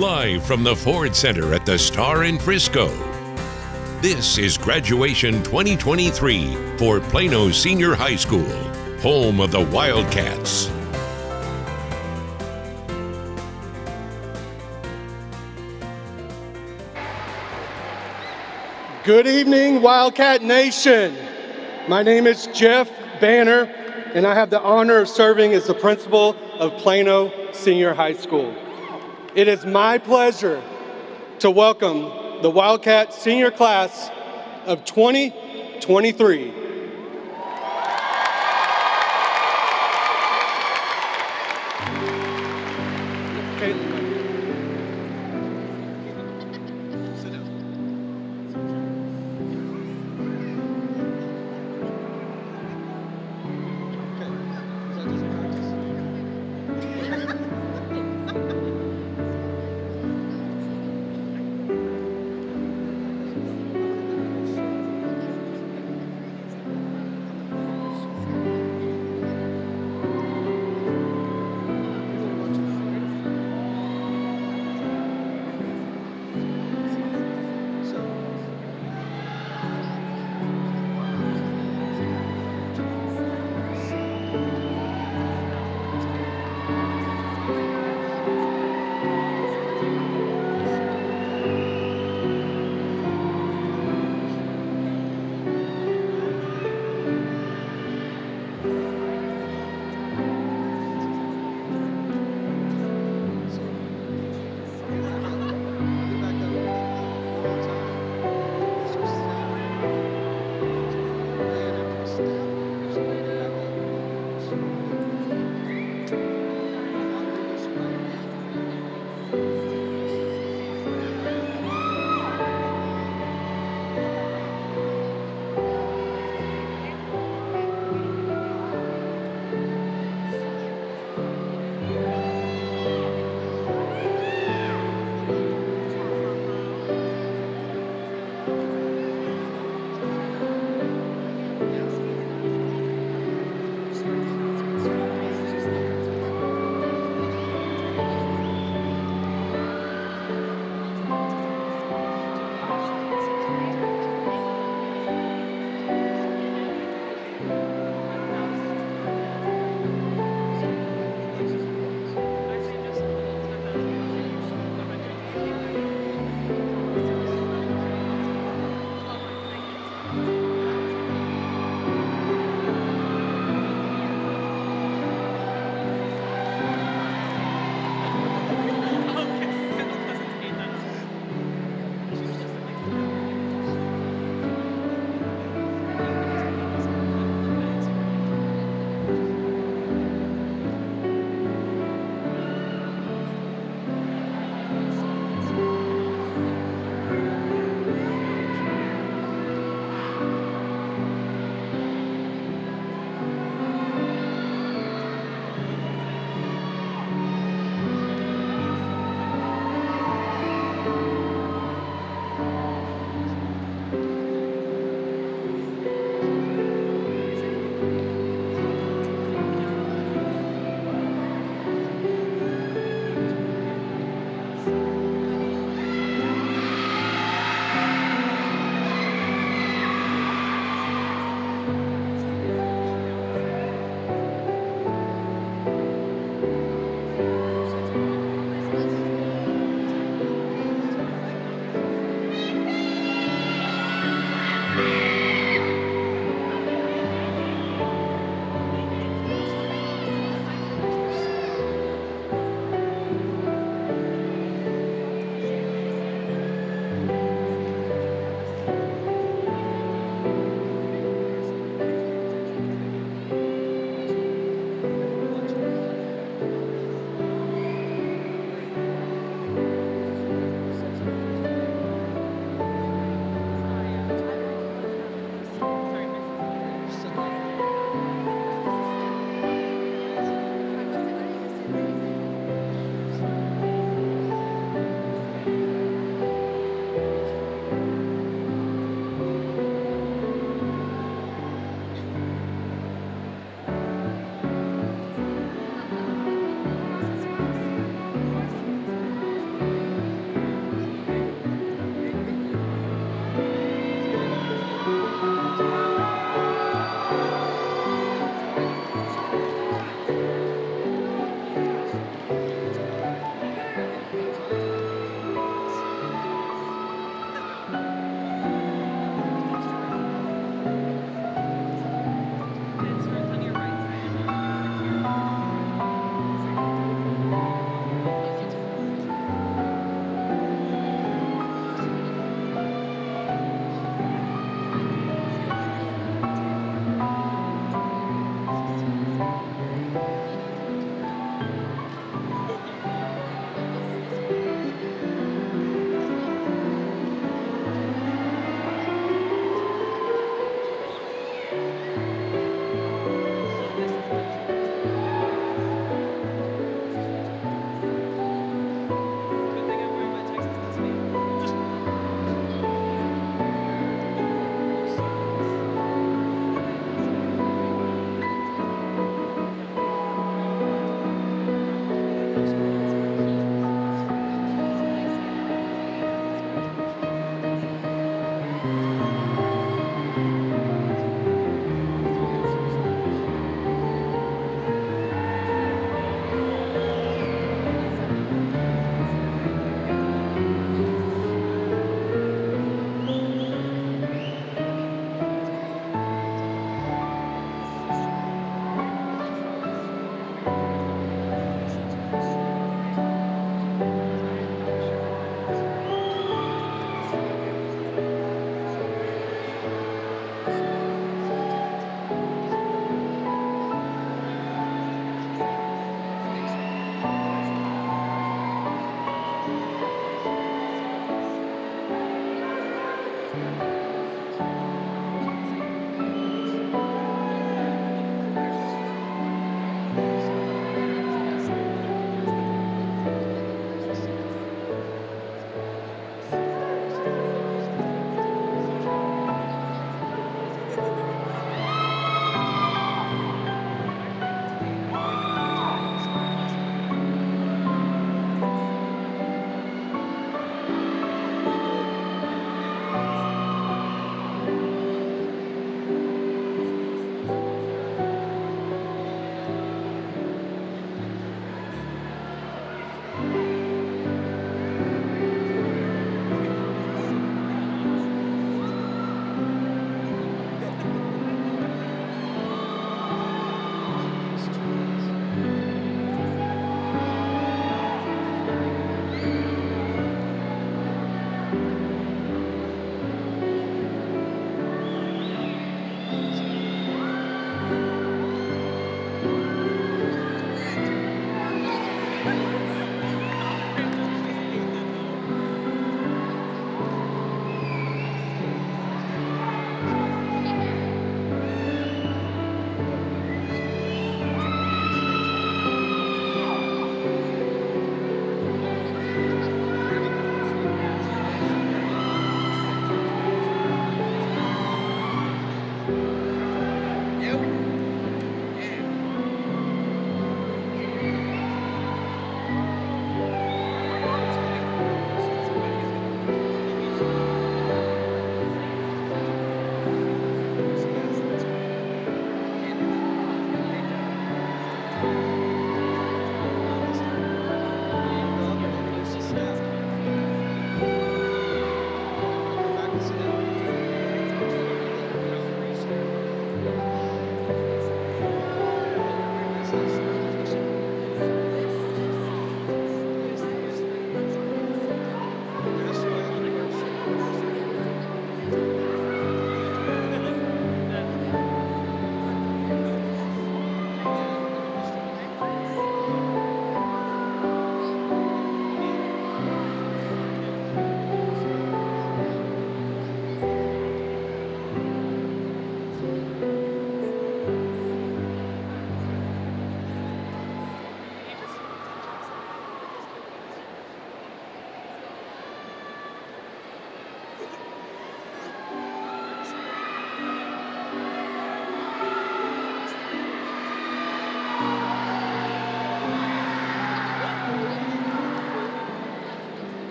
Live from the Ford Center at the Star in Frisco. This is Graduation 2023 for Plano Senior High School, home of the Wildcats. Good evening, Wildcat Nation. My name is Jeff Banner, and I have the honor of serving as the principal of Plano Senior High School. It is my pleasure to welcome the Wildcat Senior Class of 2023.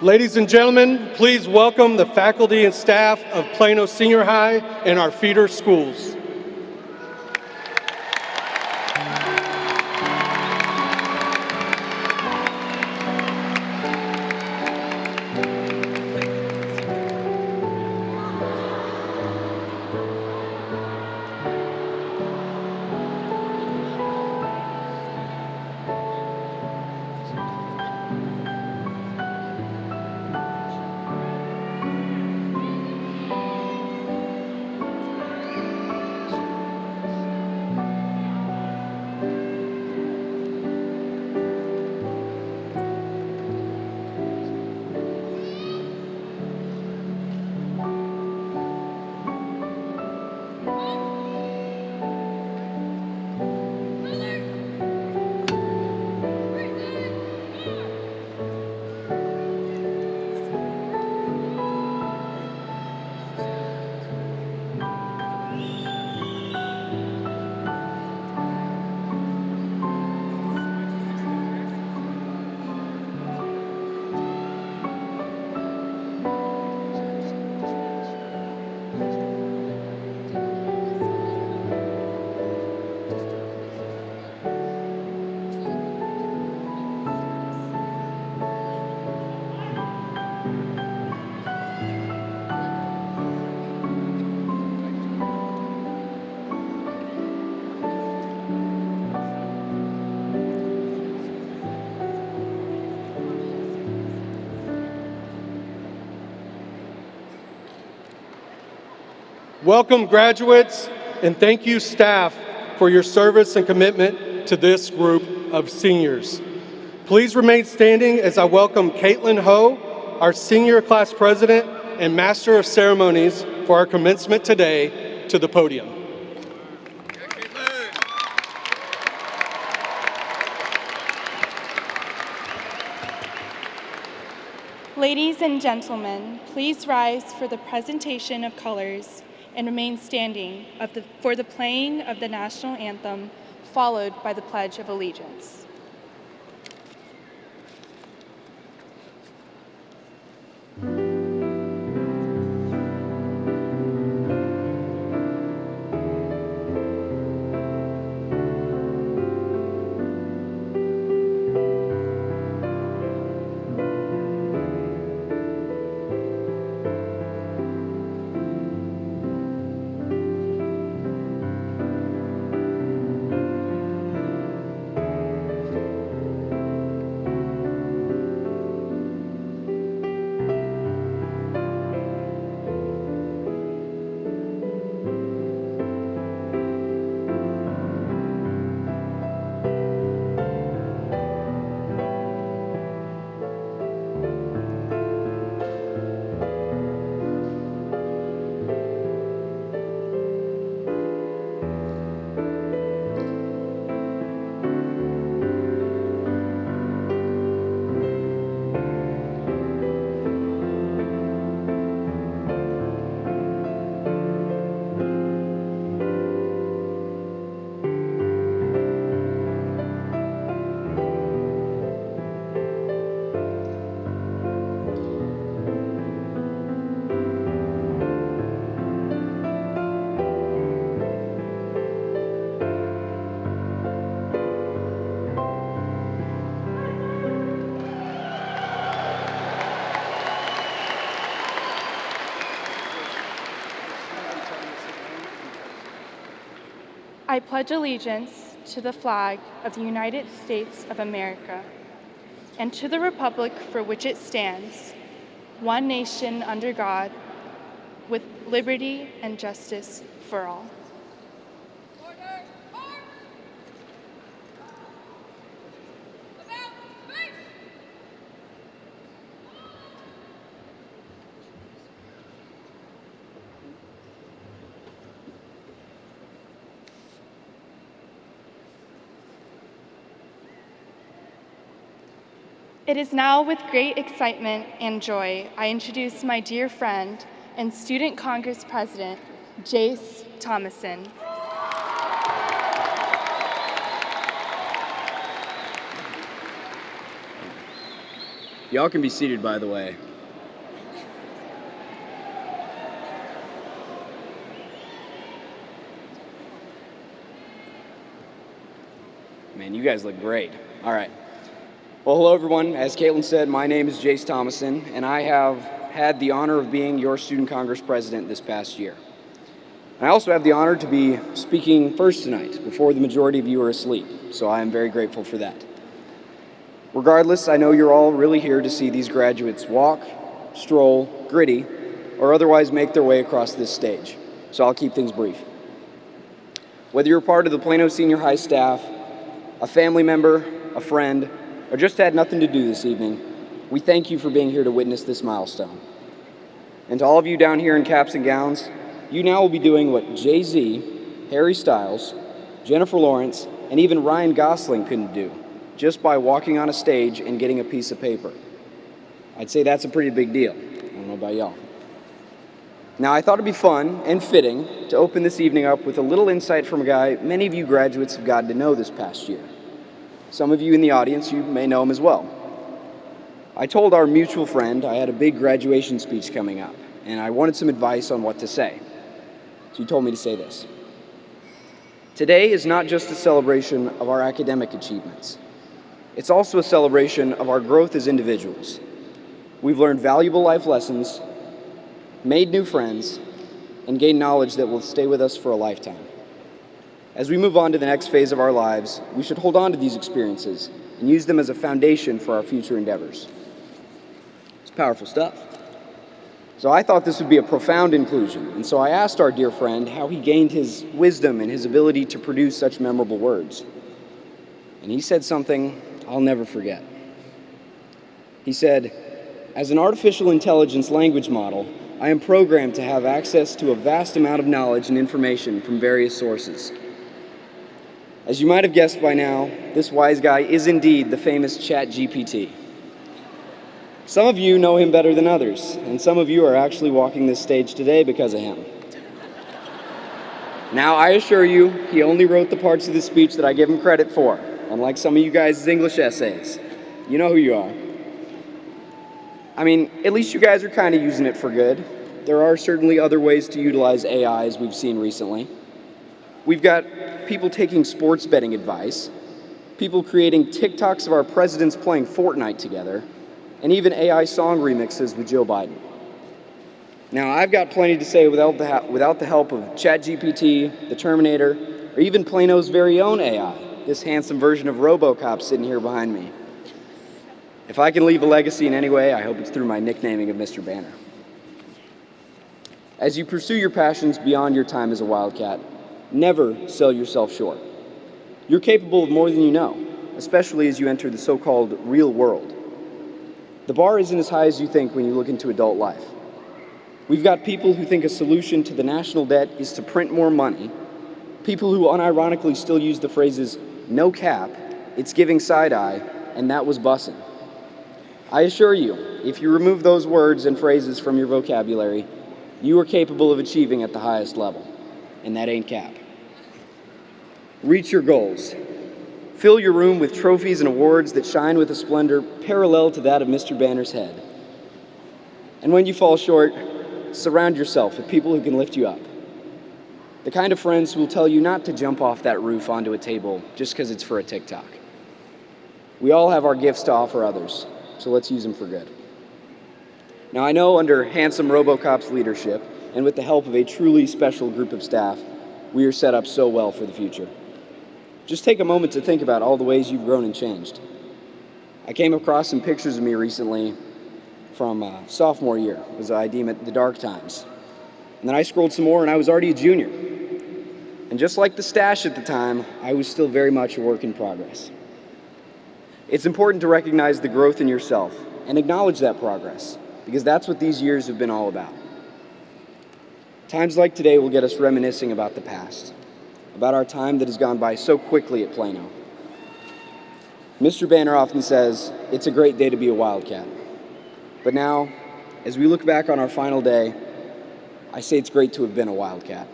Ladies and gentlemen, please welcome the faculty and staff of Plano Senior High and our feeder schools. Welcome, graduates, and thank you, staff, for your service and commitment to this group of seniors. Please remain standing as I welcome Caitlin Ho, our senior class president and master of ceremonies for our commencement today, to the podium. Ladies and gentlemen, please rise for the presentation of colors and remain standing for the playing of the national anthem, followed by the Pledge of Allegiance. I pledge allegiance to the flag of the United States of America and to the republic for which it stands, one nation under God, with liberty and justice for all. It is now with great excitement and joy I introduce my dear friend and Student Congress President, Jace Thomason. Y'all can be seated, by the way. Man, you guys look great. All right. Well, hello, everyone. As Caitlin said, my name is Jace Thomason, and I have had the honor of being your Student Congress President this past year. I also have the honor to be speaking first tonight before the majority of you are asleep, so I am very grateful for that. Regardless, I know you're all really here to see these graduates walk, stroll, gritty, or otherwise make their way across this stage, so I'll keep things brief. Whether you're part of the Plano Senior High staff, a family member, a friend, or just had nothing to do this evening, we thank you for being here to witness this milestone. And to all of you down here in caps and gowns, you now will be doing what Jay-Z, Harry Styles, Jennifer Lawrence, and even Ryan Gosling couldn't do, just by walking on a stage and getting a piece of paper. I'd say that's a pretty big deal. I don't know about y'all. Now, I thought it'd be fun and fitting to open this evening up with a little insight from a guy many of you graduates have gotten to know this past year. Some of you in the audience, you may know him as well. I told our mutual friend I had a big graduation speech coming up, and I wanted some advice on what to say. So he told me to say this. Today is not just a celebration of our academic achievements. It's also a celebration of our growth as individuals. We've learned valuable life lessons, made new friends, and gained knowledge that will stay with us for a lifetime. As we move on to the next phase of our lives, we should hold on to these experiences and use them as a foundation for our future endeavors. It's powerful stuff. So I thought this would be a profound inclusion, and so I asked our dear friend how he gained his wisdom and his ability to produce such memorable words. And he said something I'll never forget. He said, "As an artificial intelligence language model, I am programmed to have access to a vast amount of knowledge and information from various sources. As you might have guessed by now, this wise guy is indeed the famous ChatGPT. Some of you know him better than others, and some of you are actually walking this stage today because of him. Now, I assure you, he only wrote the parts of the speech that I give him credit for, unlike some of you guys' English essays. You know who you are. I mean, at least you guys are kind of using it for good. There are certainly other ways to utilize AI, as we've seen recently. We've got people taking sports betting advice, people creating TikToks of our presidents playing Fortnite together, and even AI song remixes with Joe Biden. Now, I've got plenty to say without the help of ChatGPT, the Terminator, or even Plano's very own AI, this handsome version of RoboCop sitting here behind me. If I can leave a legacy in any way, I hope it's through my nicknaming of Mr. Banner. As you pursue your passions beyond your time as a Wildcat, never sell yourself short. You're capable of more than you know, especially as you enter the so-called real world. The bar isn't as high as you think when you look into adult life. We've got people who think a solution to the national debt is to print more money, people who unironically still use the phrases, "no cap," "it's giving side-eye," and "that was bussin'." I assure you, if you remove those words and phrases from your vocabulary, you are capable of achieving at the highest level, and that ain't cap. Reach your goals. Fill your room with trophies and awards that shine with a splendor parallel to that of Mr. Banner's head. And when you fall short, surround yourself with people who can lift you up. The kind of friends who will tell you not to jump off that roof onto a table just because it's for a TikTok. We all have our gifts to offer others, so let's use them for good. Now, I know under handsome RoboCop's leadership, and with the help of a truly special group of staff, we are set up so well for the future. Just take a moment to think about all the ways you've grown and changed. I came across some pictures of me recently from sophomore year, as I deem it the dark times. And then I scrolled some more and I was already a junior. And just like the stash at the time, I was still very much a work in progress. It's important to recognize the growth in yourself and acknowledge that progress, because that's what these years have been all about. Times like today will get us reminiscing about the past, about our time that has gone by so quickly at Plano. Mr. Banner often says, it's a great day to be a Wildcat. But now, as we look back on our final day, I say it's great to have been a Wildcat.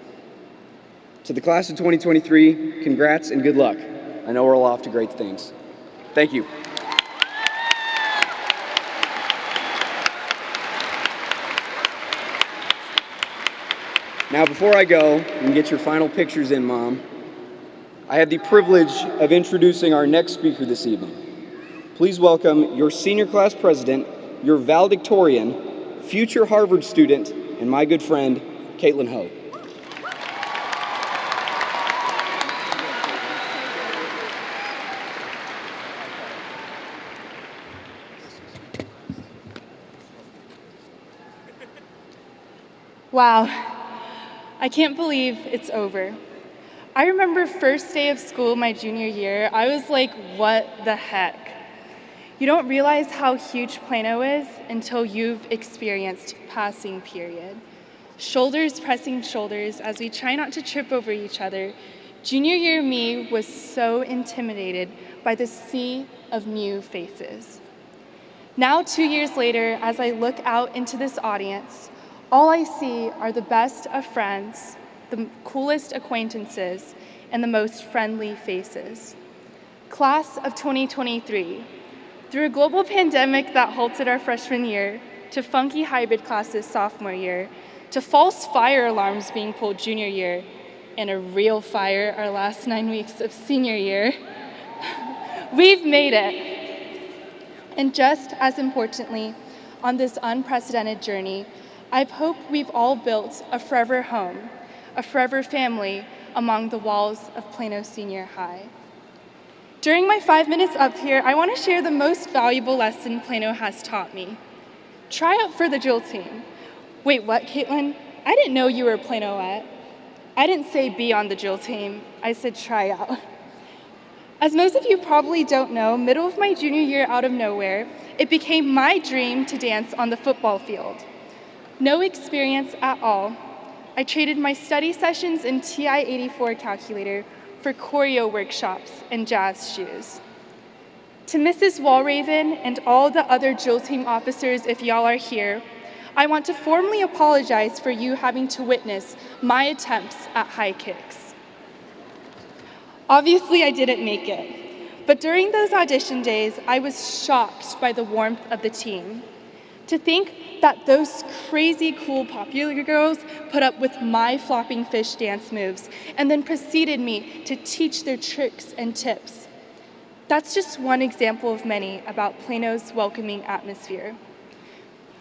To the class of 2023, congrats and good luck. I know we're all off to great things. Thank you. Now, before I go and get your final pictures in, Mom, I have the privilege of introducing our next speaker this evening. Please welcome your senior class president, your valedictorian, future Harvard student, and my good friend, Caitlin Ho. Wow, I can't believe it's over. I remember first day of school my junior year, I was like, what the heck? You don't realize how huge Plano is until you've experienced passing period. Shoulders pressing shoulders as we try not to trip over each other. Junior year me was so intimidated by the sea of new faces. Now, 2 years later, as I look out into this audience, all I see are the best of friends, the coolest acquaintances, and the most friendly faces. Class of 2023, through a global pandemic that halted our freshman year, to funky hybrid classes sophomore year, to false fire alarms being pulled junior year, and a real fire our last 9 weeks of senior year, we've made it. And just as importantly, on this unprecedented journey, I hope we've all built a forever home, a forever family among the walls of Plano Senior High. During my 5 minutes up here, I want to share the most valuable lesson Plano has taught me. Try out for the drill team. Wait, what, Caitlin? I didn't know you were a Planoette. I didn't say be on the drill team, I said try out. As most of you probably don't know, middle of my junior year out of nowhere, it became my dream to dance on the football field. No experience at all. I traded my study sessions in TI-84 calculator for choreo workshops and jazz shoes. To Mrs. Walraven and all the other drill team officers, if y'all are here, I want to formally apologize for you having to witness my attempts at high kicks. Obviously, I didn't make it, but during those audition days, I was shocked by the warmth of the team. To think that those crazy cool popular girls put up with my flopping fish dance moves and then proceeded me to teach their tricks and tips. That's just one example of many about Plano's welcoming atmosphere.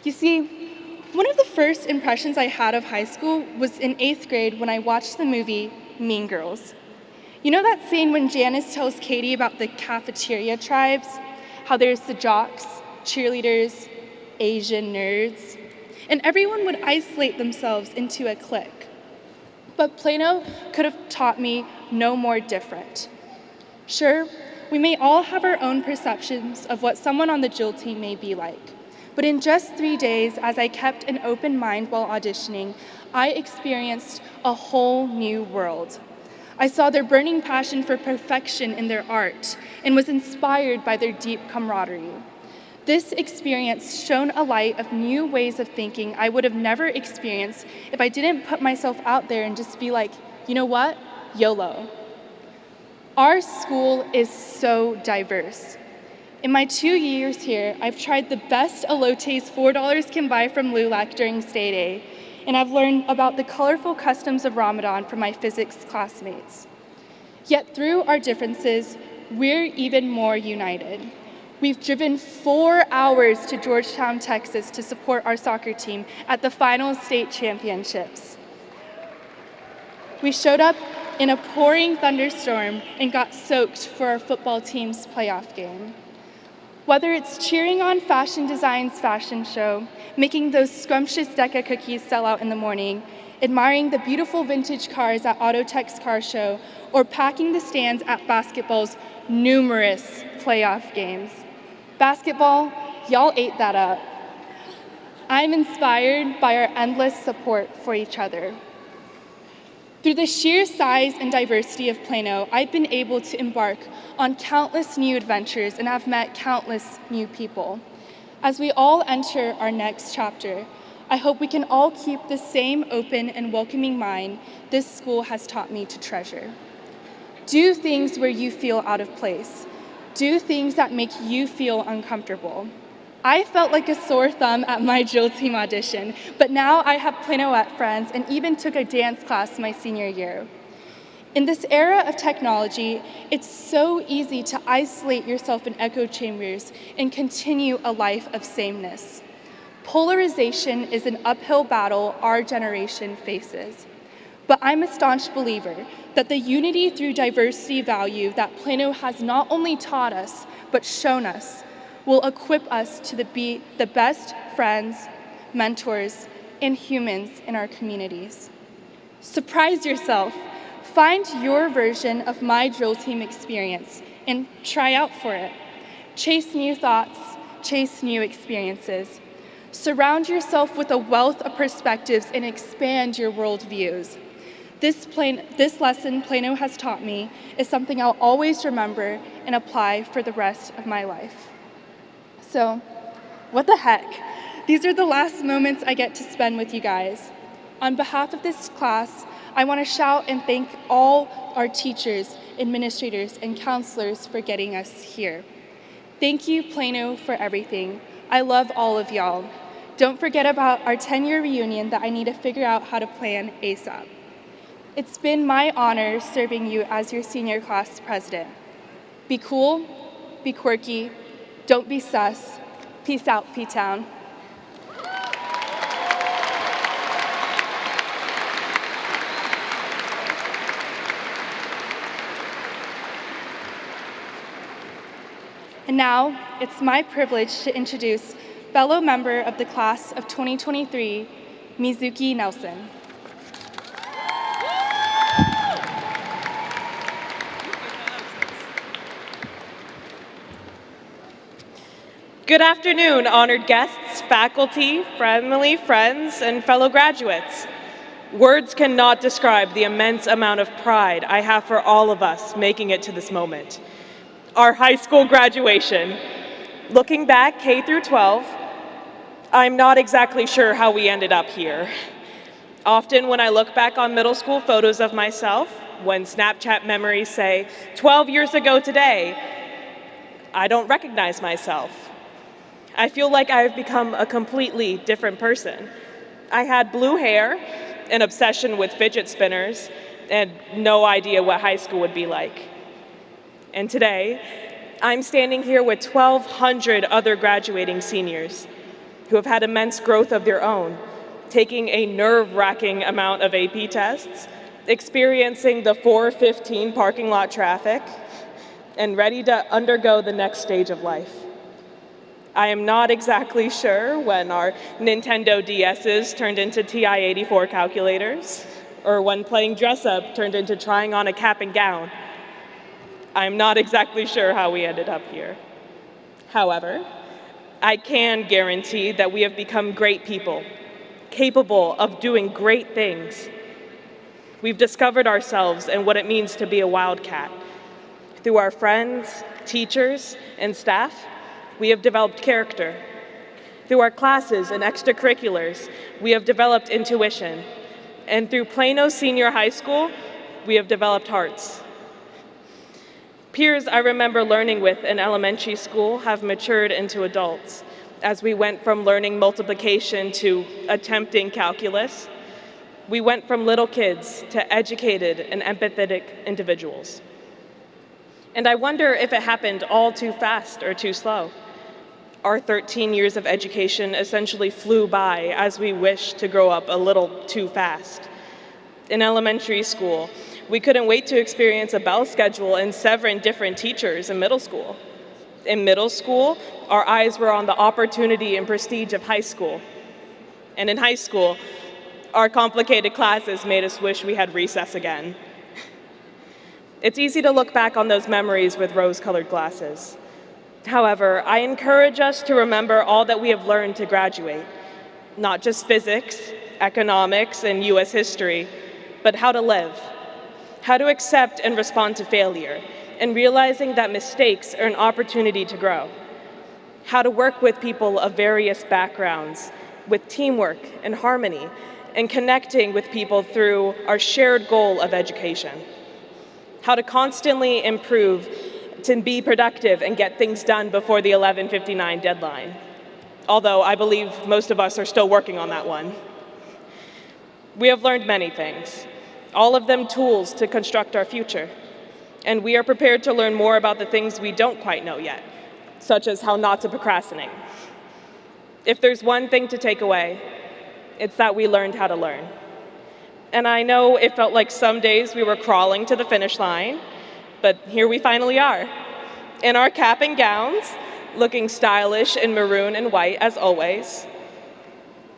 You see, one of the first impressions I had of high school was in 8th grade when I watched the movie Mean Girls. You know that scene when Janice tells Katie about the cafeteria tribes? How there's the jocks, cheerleaders, Asian nerds, and everyone would isolate themselves into a clique. But Plano could have taught me no more different. Sure, we may all have our own perceptions of what someone on the drill team may be like, but in just 3 days, as I kept an open mind while auditioning, I experienced a whole new world. I saw their burning passion for perfection in their art and was inspired by their deep camaraderie. This experience shone a light of new ways of thinking I would have never experienced if I didn't put myself out there and just be like, you know what? YOLO. Our school is so diverse. In my 2 years here, I've tried the best elotes $4 can buy from LULAC during Stay Day, and I've learned about the colorful customs of Ramadan from my physics classmates. Yet through our differences, we're even more united. We've driven 4 hours to Georgetown, Texas to support our soccer team at the final state championships. We showed up in a pouring thunderstorm and got soaked for our football team's playoff game. Whether it's cheering on Fashion Design's fashion show, making those scrumptious Decca cookies sell out in the morning, admiring the beautiful vintage cars at Autotech's car show, or packing the stands at basketball's numerous playoff games. Basketball, y'all ate that up. I'm inspired by our endless support for each other. Through the sheer size and diversity of Plano, I've been able to embark on countless new adventures and have met countless new people. As we all enter our next chapter, I hope we can all keep the same open and welcoming mind this school has taught me to treasure. Do things where you feel out of place. Do things that make you feel uncomfortable. I felt like a sore thumb at my drill team audition, but now I have Planoette friends and even took a dance class my senior year. In this era of technology, it's so easy to isolate yourself in echo chambers and continue a life of sameness. Polarization is an uphill battle our generation faces. But I'm a staunch believer that the unity through diversity value that Plano has not only taught us, but shown us, will equip us to be the best friends, mentors, and humans in our communities. Surprise yourself. Find your version of my drill team experience and try out for it. Chase new thoughts, chase new experiences. Surround yourself with a wealth of perspectives and expand your worldviews. This lesson Plano has taught me is something I'll always remember and apply for the rest of my life. So, what the heck? These are the last moments I get to spend with you guys. On behalf of this class, I want to shout and thank all our teachers, administrators, and counselors for getting us here. Thank you, Plano, for everything. I love all of y'all. Don't forget about our 10-year reunion that I need to figure out how to plan ASAP. It's been my honor serving you as your senior class president. Be cool, be quirky, don't be sus. Peace out, P-Town. And now, it's my privilege to introduce fellow member of the class of 2023, Mizuki Nelson. Good afternoon, honored guests, faculty, family, friends, and fellow graduates. Words cannot describe the immense amount of pride I have for all of us making it to this moment. Our high school graduation. Looking back, K through 12, I'm not exactly sure how we ended up here. Often when I look back on middle school photos of myself, when Snapchat memories say, 12 years ago today, I don't recognize myself. I feel like I've become a completely different person. I had blue hair, an obsession with fidget spinners, and no idea what high school would be like. And today, I'm standing here with 1,200 other graduating seniors who have had immense growth of their own, taking a nerve-wracking amount of AP tests, experiencing the 4:15 parking lot traffic, and ready to undergo the next stage of life. I am not exactly sure when our Nintendo DSs turned into TI-84 calculators, or when playing dress-up turned into trying on a cap and gown. I'm not exactly sure how we ended up here. However, I can guarantee that we have become great people, capable of doing great things. We've discovered ourselves and what it means to be a wildcat. Through our friends, teachers, and staff, we have developed character. Through our classes and extracurriculars, we have developed intuition. And through Plano Senior High School, we have developed hearts. Peers I remember learning with in elementary school have matured into adults as we went from learning multiplication to attempting calculus. We went from little kids to educated and empathetic individuals. And I wonder if it happened all too fast or too slow. Our 13 years of education essentially flew by as we wished to grow up a little too fast. In elementary school, we couldn't wait to experience a bell schedule and 7 different teachers in middle school. In middle school, our eyes were on the opportunity and prestige of high school. And in high school, our complicated classes made us wish we had recess again. It's easy to look back on those memories with rose-colored glasses. However, I encourage us to remember all that we have learned to graduate, not just physics, economics, and US history, but how to live, how to accept and respond to failure, and realizing that mistakes are an opportunity to grow, how to work with people of various backgrounds, with teamwork and harmony, and connecting with people through our shared goal of education, how to constantly improve to be productive and get things done before the 11:59 deadline, although I believe most of us are still working on that one. We have learned many things, all of them tools to construct our future. And we are prepared to learn more about the things we don't quite know yet, such as how not to procrastinate. If there's one thing to take away, it's that we learned how to learn. And I know it felt like some days we were crawling to the finish line, but here we finally are, in our cap and gowns, looking stylish in maroon and white as always.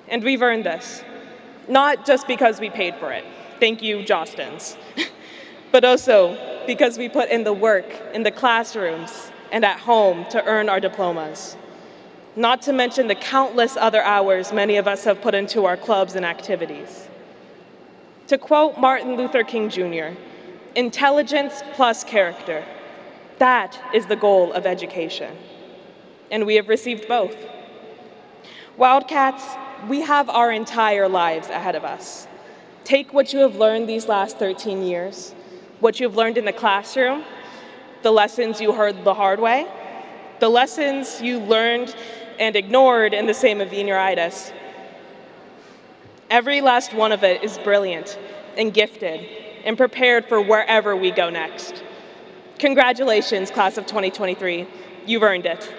And we've earned this, not just because we paid for it. Thank you, Jostens. But also because we put in the work in the classrooms and at home to earn our diplomas. Not to mention the countless other hours many of us have put into our clubs and activities. To quote Martin Luther King Jr., intelligence plus character, that is the goal of education. And we have received both. Wildcats, we have our entire lives ahead of us. Take what you have learned these last 13 years, what you have learned in the classroom, the lessons you heard the hard way, the lessons you learned and ignored in the Samavinioritis. Every last one of it is brilliant and gifted and prepared for wherever we go next. Congratulations, class of 2023. You've earned it.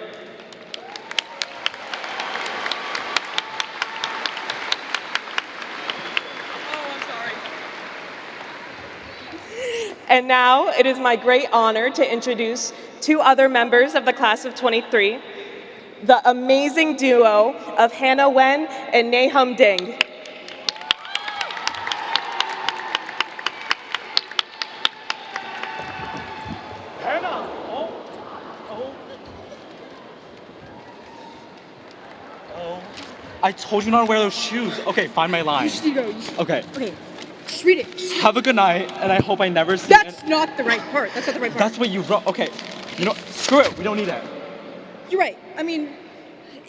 And now it is my great honor to introduce two other members of the class of 23, the amazing duo of Hannah Wen and Nahum Ding. Hannah! Oh. I told you not to wear those shoes. Okay, find my line. Okay. Okay, just read it. Have a good night, and I hope I never see That's not the right part. That's not the right part. That's what you wrote. Okay. You know, screw it. We don't need it. You're right. I mean,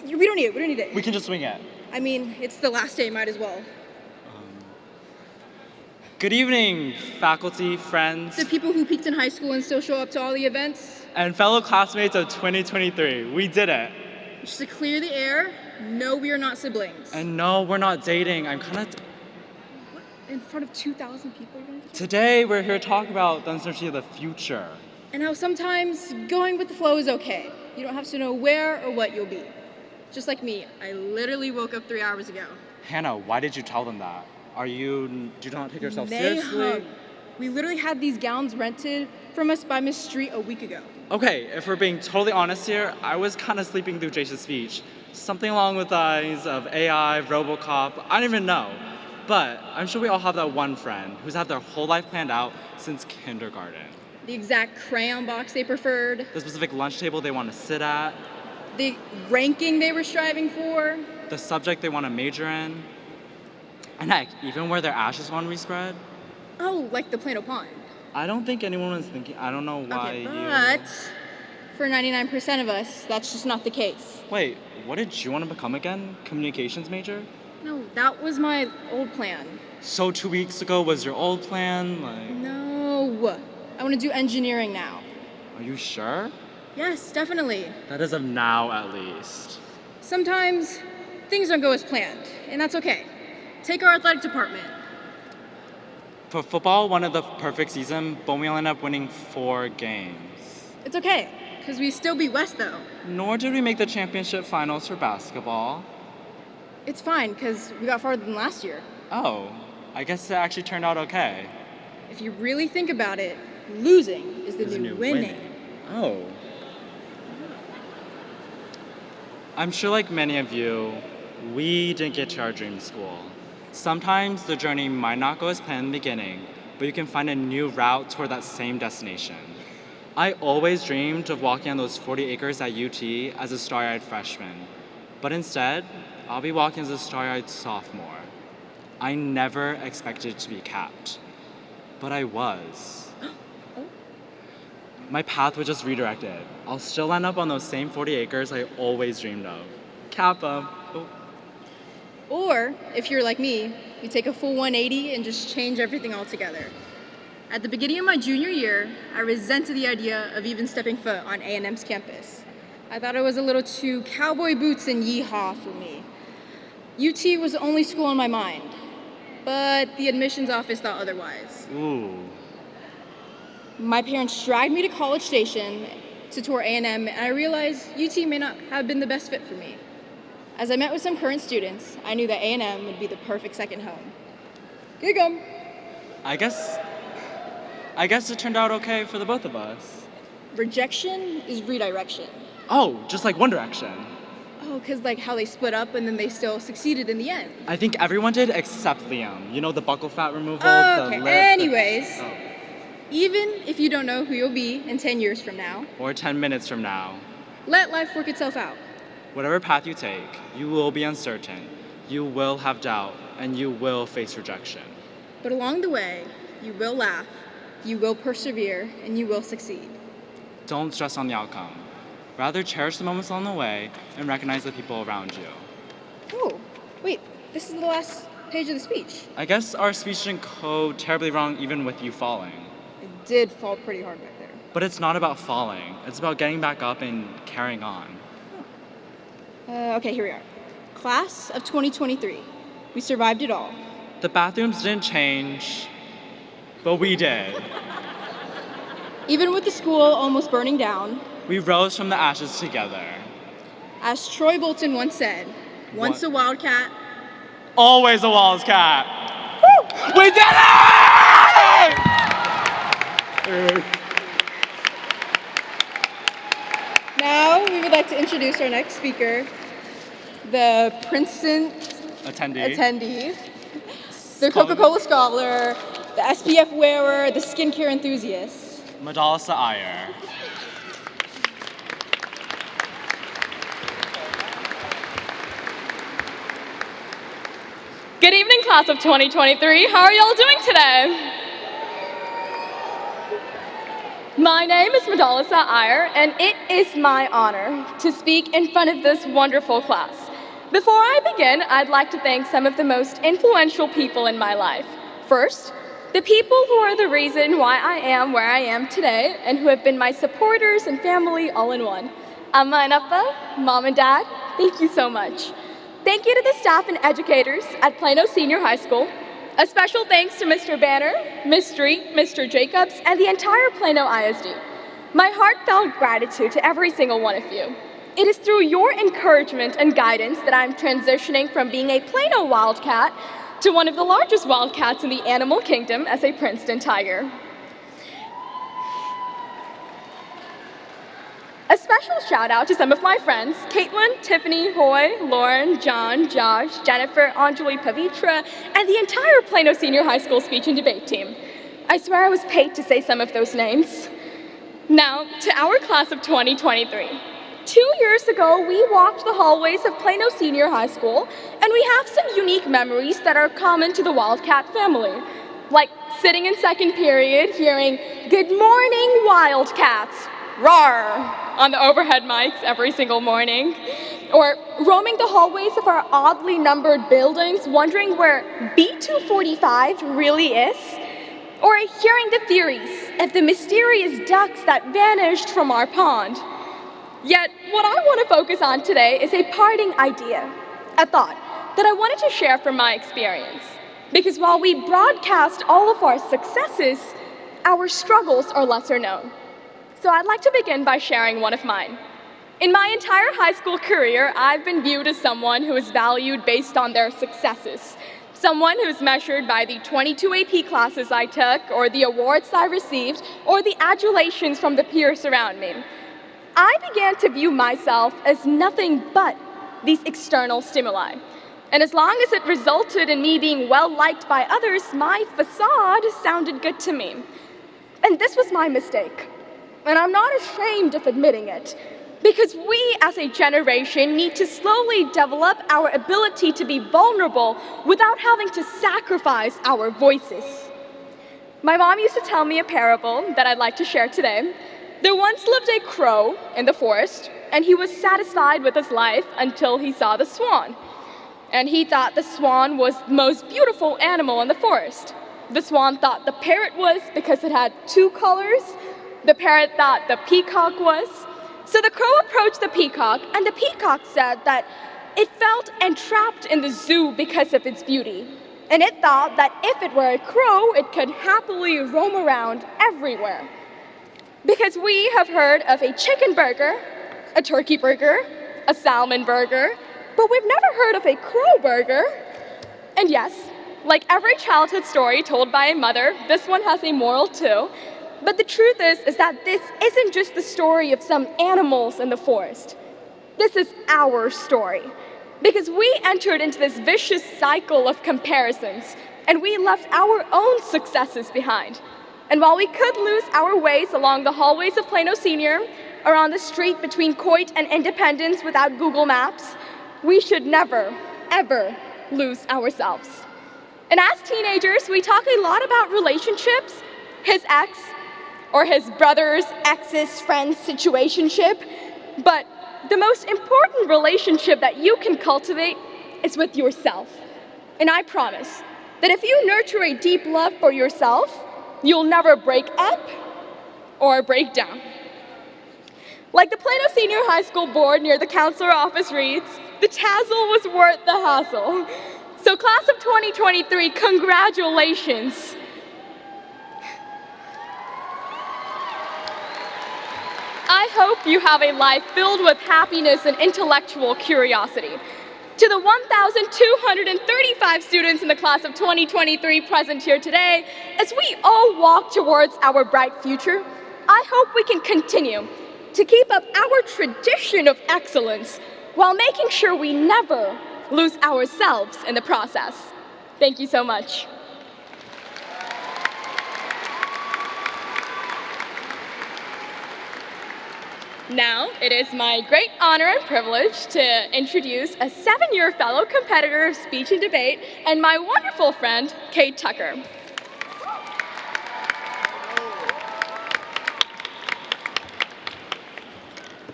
we don't need it. We don't need it. We can just swing it. I mean, it's the last day. Might as well. Good evening, faculty, friends, The people who peaked in high school and still show up to all the events. and fellow classmates of 2023. We did it. Just to clear the air, no, we are not siblings. And no, we're not dating. I'm kind of... What? In front of 2,000 people, you're gonna do? Today, we're here to talk about the uncertainty of the future. And how sometimes going with the flow is okay. You don't have to know where or what you'll be. Just like me, I literally woke up 3 hours ago. Hannah, why did you tell them that? Do you not take yourself Nahum, seriously? we literally had these gowns rented from us by Miss Street a week ago. Okay, if we're being totally honest here, I was kind of sleeping through Jace's speech. Something along with the lines of AI, Robocop, I don't even know. But I'm sure we all have that one friend who's had their whole life planned out since kindergarten. The exact crayon box they preferred, The specific lunch table they want to sit at, the ranking they were striving for. the subject they want to major in, and heck, even where their ashes want to be spread. Oh, like the Plano Pond. I don't think anyone was thinking, I don't know why Okay, you... but for 99% of us, that's just not the case. Wait, what did you want to become again? Communications major? No, that was my old plan. So 2 weeks ago was your old plan? Like, No, I want to do engineering now. are you sure? Yes, definitely. That is of now, at least. Sometimes things don't go as planned, and that's okay. Take our athletic department. For football, one of the perfect season, but we only ended up winning 4 games. It's okay, because we still beat West though. Nor did we make the championship finals for basketball. It's fine, because we got farther than last year. Oh, I guess it actually turned out okay. If you really think about it, losing is the new winning. Oh. I'm sure like many of you, we didn't get to our dream school. Sometimes the journey might not go as planned in the beginning, but you can find a new route toward that same destination. I always dreamed of walking on those 40 acres at UT as a star-eyed freshman, but instead, I'll be walking as a star-eyed sophomore. I never expected to be capped, but I was. My path was just redirected. I'll still end up on those same 40 acres I always dreamed of. Kappa. Oh. Or, if you're like me, you take a full 180 and just change everything altogether. At the beginning of my junior year, I resented the idea of even stepping foot on A&M's campus. I thought it was a little too cowboy boots and yeehaw for me. UT was the only school on my mind, but the admissions office thought otherwise. Ooh. My parents dragged me to College Station to tour A&M, and I realized UT may not have been the best fit for me. As I met with some current students, I knew that A&M would be the perfect second home. Gig 'em. I guess it turned out okay for the both of us. Rejection is redirection. Oh, just like One Direction. Oh, because like how they split up and then they still succeeded in the end. I think everyone did except Liam. You know, the buccal fat removal, Okay, the lip. anyways. Oh. Even if you don't know who you'll be in 10 years from now, Or 10 minutes from now. let life work itself out. Whatever path you take, you will be uncertain, you will have doubt, and you will face rejection. But along the way, you will laugh, you will persevere, and you will succeed. Don't stress on the outcome. Rather cherish the moments along the way and recognize the people around you. Oh, wait, this is the last page of the speech. I guess our speech didn't go terribly wrong even with you falling. It did fall pretty hard back there. But it's not about falling. It's about getting back up and carrying on. Okay, here we are. Class of 2023. We survived it all. The bathrooms didn't change, but we did. Even with the school almost burning down, We rose from the ashes together. as Troy Bolton once said, once a Wildcat, Always a Wildcat. Woo! We did it! Now, we would like to introduce our next speaker, the Princeton attendee, the Coca-Cola scholar, the SPF wearer, the skincare enthusiast. Madalisa Iyer. Good evening, class of 2023. How are y'all doing today? My name is Madalisa Iyer, and it is my honor to speak in front of this wonderful class. Before I begin, I'd like to thank some of the most influential people in my life. First, the people who are the reason why I am where I am today and who have been my supporters and family all in one. Amma and Appa, Mom and Dad, thank you so much. Thank you to the staff and educators at Plano Senior High School. A special thanks to Mr. Banner, Ms. Street, Mr. Jacobs, and the entire Plano ISD. My heartfelt gratitude to every single one of you. It is through your encouragement and guidance that I'm transitioning from being a Plano Wildcat to one of the largest wildcats in the animal kingdom as a Princeton Tiger. A special shout out to some of my friends, Caitlin, Tiffany, Hoy, Lauren, John, Josh, Jennifer, Anjali Pavitra, and the entire Plano Senior High School speech and debate team. I swear I was paid to say some of those names. Now, to our class of 2023. 2 years ago, we walked the hallways of Plano Senior High School, and we have some unique memories that are common to the Wildcat family. Like sitting in second period, hearing, "Good morning, Wildcats, roar," on the overhead mics every single morning. Or roaming the hallways of our oddly numbered buildings, wondering where B245 really is. Or hearing the theories of the mysterious ducks that vanished from our pond. Yet, what I want to focus on today is a parting idea, a thought that I wanted to share from my experience. Because while we broadcast all of our successes, our struggles are lesser known. So I'd like to begin by sharing one of mine. In my entire high school career, I've been viewed as someone who is valued based on their successes. Someone who's measured by the 22 AP classes I took, or the awards I received, or the adulations from the peers around me. I began to view myself as nothing but these external stimuli. And as long as it resulted in me being well-liked by others, my facade sounded good to me. And this was my mistake. And I'm not ashamed of admitting it, because we as a generation need to slowly develop our ability to be vulnerable without having to sacrifice our voices. My mom used to tell me a parable that I'd like to share today. There once lived a crow in the forest, and he was satisfied with his life until he saw the swan. And he thought the swan was the most beautiful animal in the forest. The swan thought the parrot was because it had two colors. The parrot thought the peacock was, So the crow approached the peacock, and the peacock said that it felt entrapped in the zoo because of its beauty. And it thought that if it were a crow, it could happily roam around everywhere. Because we have heard of a chicken burger, a turkey burger, a salmon burger, but we've never heard of a crow burger. And yes, like every childhood story told by a mother, this one has a moral too. But the truth is that this isn't just the story of some animals in the forest. This is our story. Because we entered into this vicious cycle of comparisons, and we left our own successes behind. And while we could lose our ways along the hallways of Plano Senior, or on the street between Coit and Independence without Google Maps, we should never, ever lose ourselves. And as teenagers, we talk a lot about relationships, his ex, or his brother's ex's friend's situationship, but the most important relationship that you can cultivate is with yourself. And I promise that if you nurture a deep love for yourself, you'll never break up or break down. Like the Plano Senior High School board near the counselor office reads, the tassel was worth the hassle. So class of 2023, congratulations. I hope you have a life filled with happiness and intellectual curiosity. To the 1,235 students in the class of 2023 present here today, as we all walk towards our bright future, I hope we can continue to keep up our tradition of excellence while making sure we never lose ourselves in the process. Thank you so much. Now, it is my great honor and privilege to introduce a 7-year fellow competitor of speech and debate and my wonderful friend, Kate Tucker.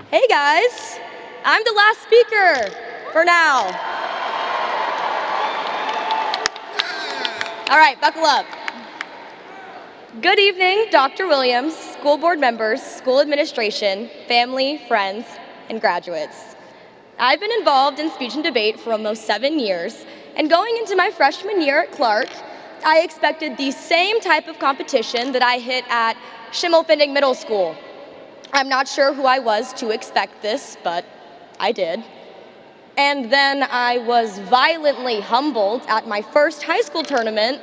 Hey guys, I'm the last speaker for now. All right, buckle up. Good evening, Dr. Williams, school board members, school administration, family, friends, and graduates. I've been involved in speech and debate for almost 7 years, and going into my freshman year at Clark, I expected the same type of competition that I hit at Schimmelfinding Middle School. I'm not sure who I was to expect this, but I did. And then I was violently humbled at my first high school tournament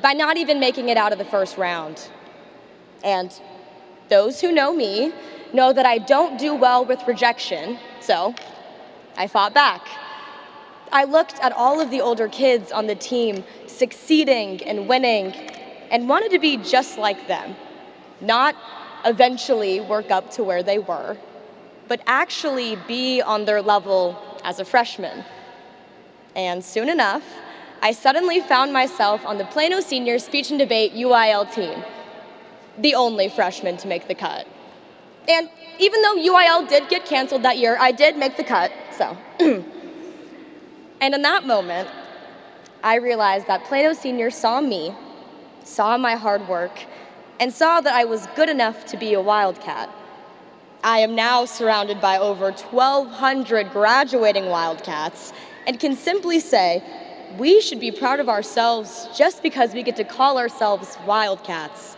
by not even making it out of the first round. And those who know me know that I don't do well with rejection, so I fought back. I looked at all of the older kids on the team succeeding and winning and wanted to be just like them. Not eventually work up to where they were, but actually be on their level as a freshman. And soon enough, I suddenly found myself on the Plano Senior Speech and Debate UIL team, the only freshman to make the cut. And even though UIL did get canceled that year, I did make the cut, so. And in that moment, I realized that Plano Senior saw me, saw my hard work, and saw that I was good enough to be a Wildcat. I am now surrounded by over 1,200 graduating Wildcats and can simply say, we should be proud of ourselves just because we get to call ourselves Wildcats.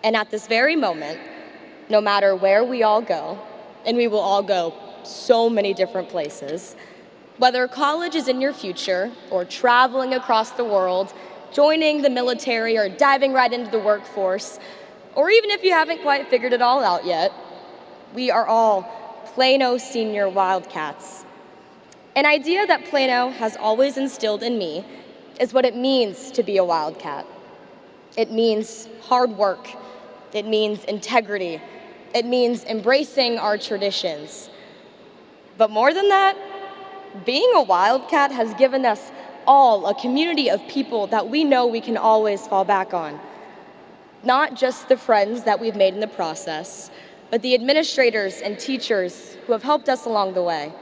And at this very moment, no matter where we all go, and we will all go so many different places, whether college is in your future or traveling across the world, joining the military or diving right into the workforce, or even if you haven't quite figured it all out yet, we are all Plano Senior Wildcats. An idea that Plano has always instilled in me is what it means to be a Wildcat. It means hard work. It means integrity. It means embracing our traditions. But more than that, being a Wildcat has given us all a community of people that we know we can always fall back on. Not just the friends that we've made in the process, but the administrators and teachers who have helped us along the way.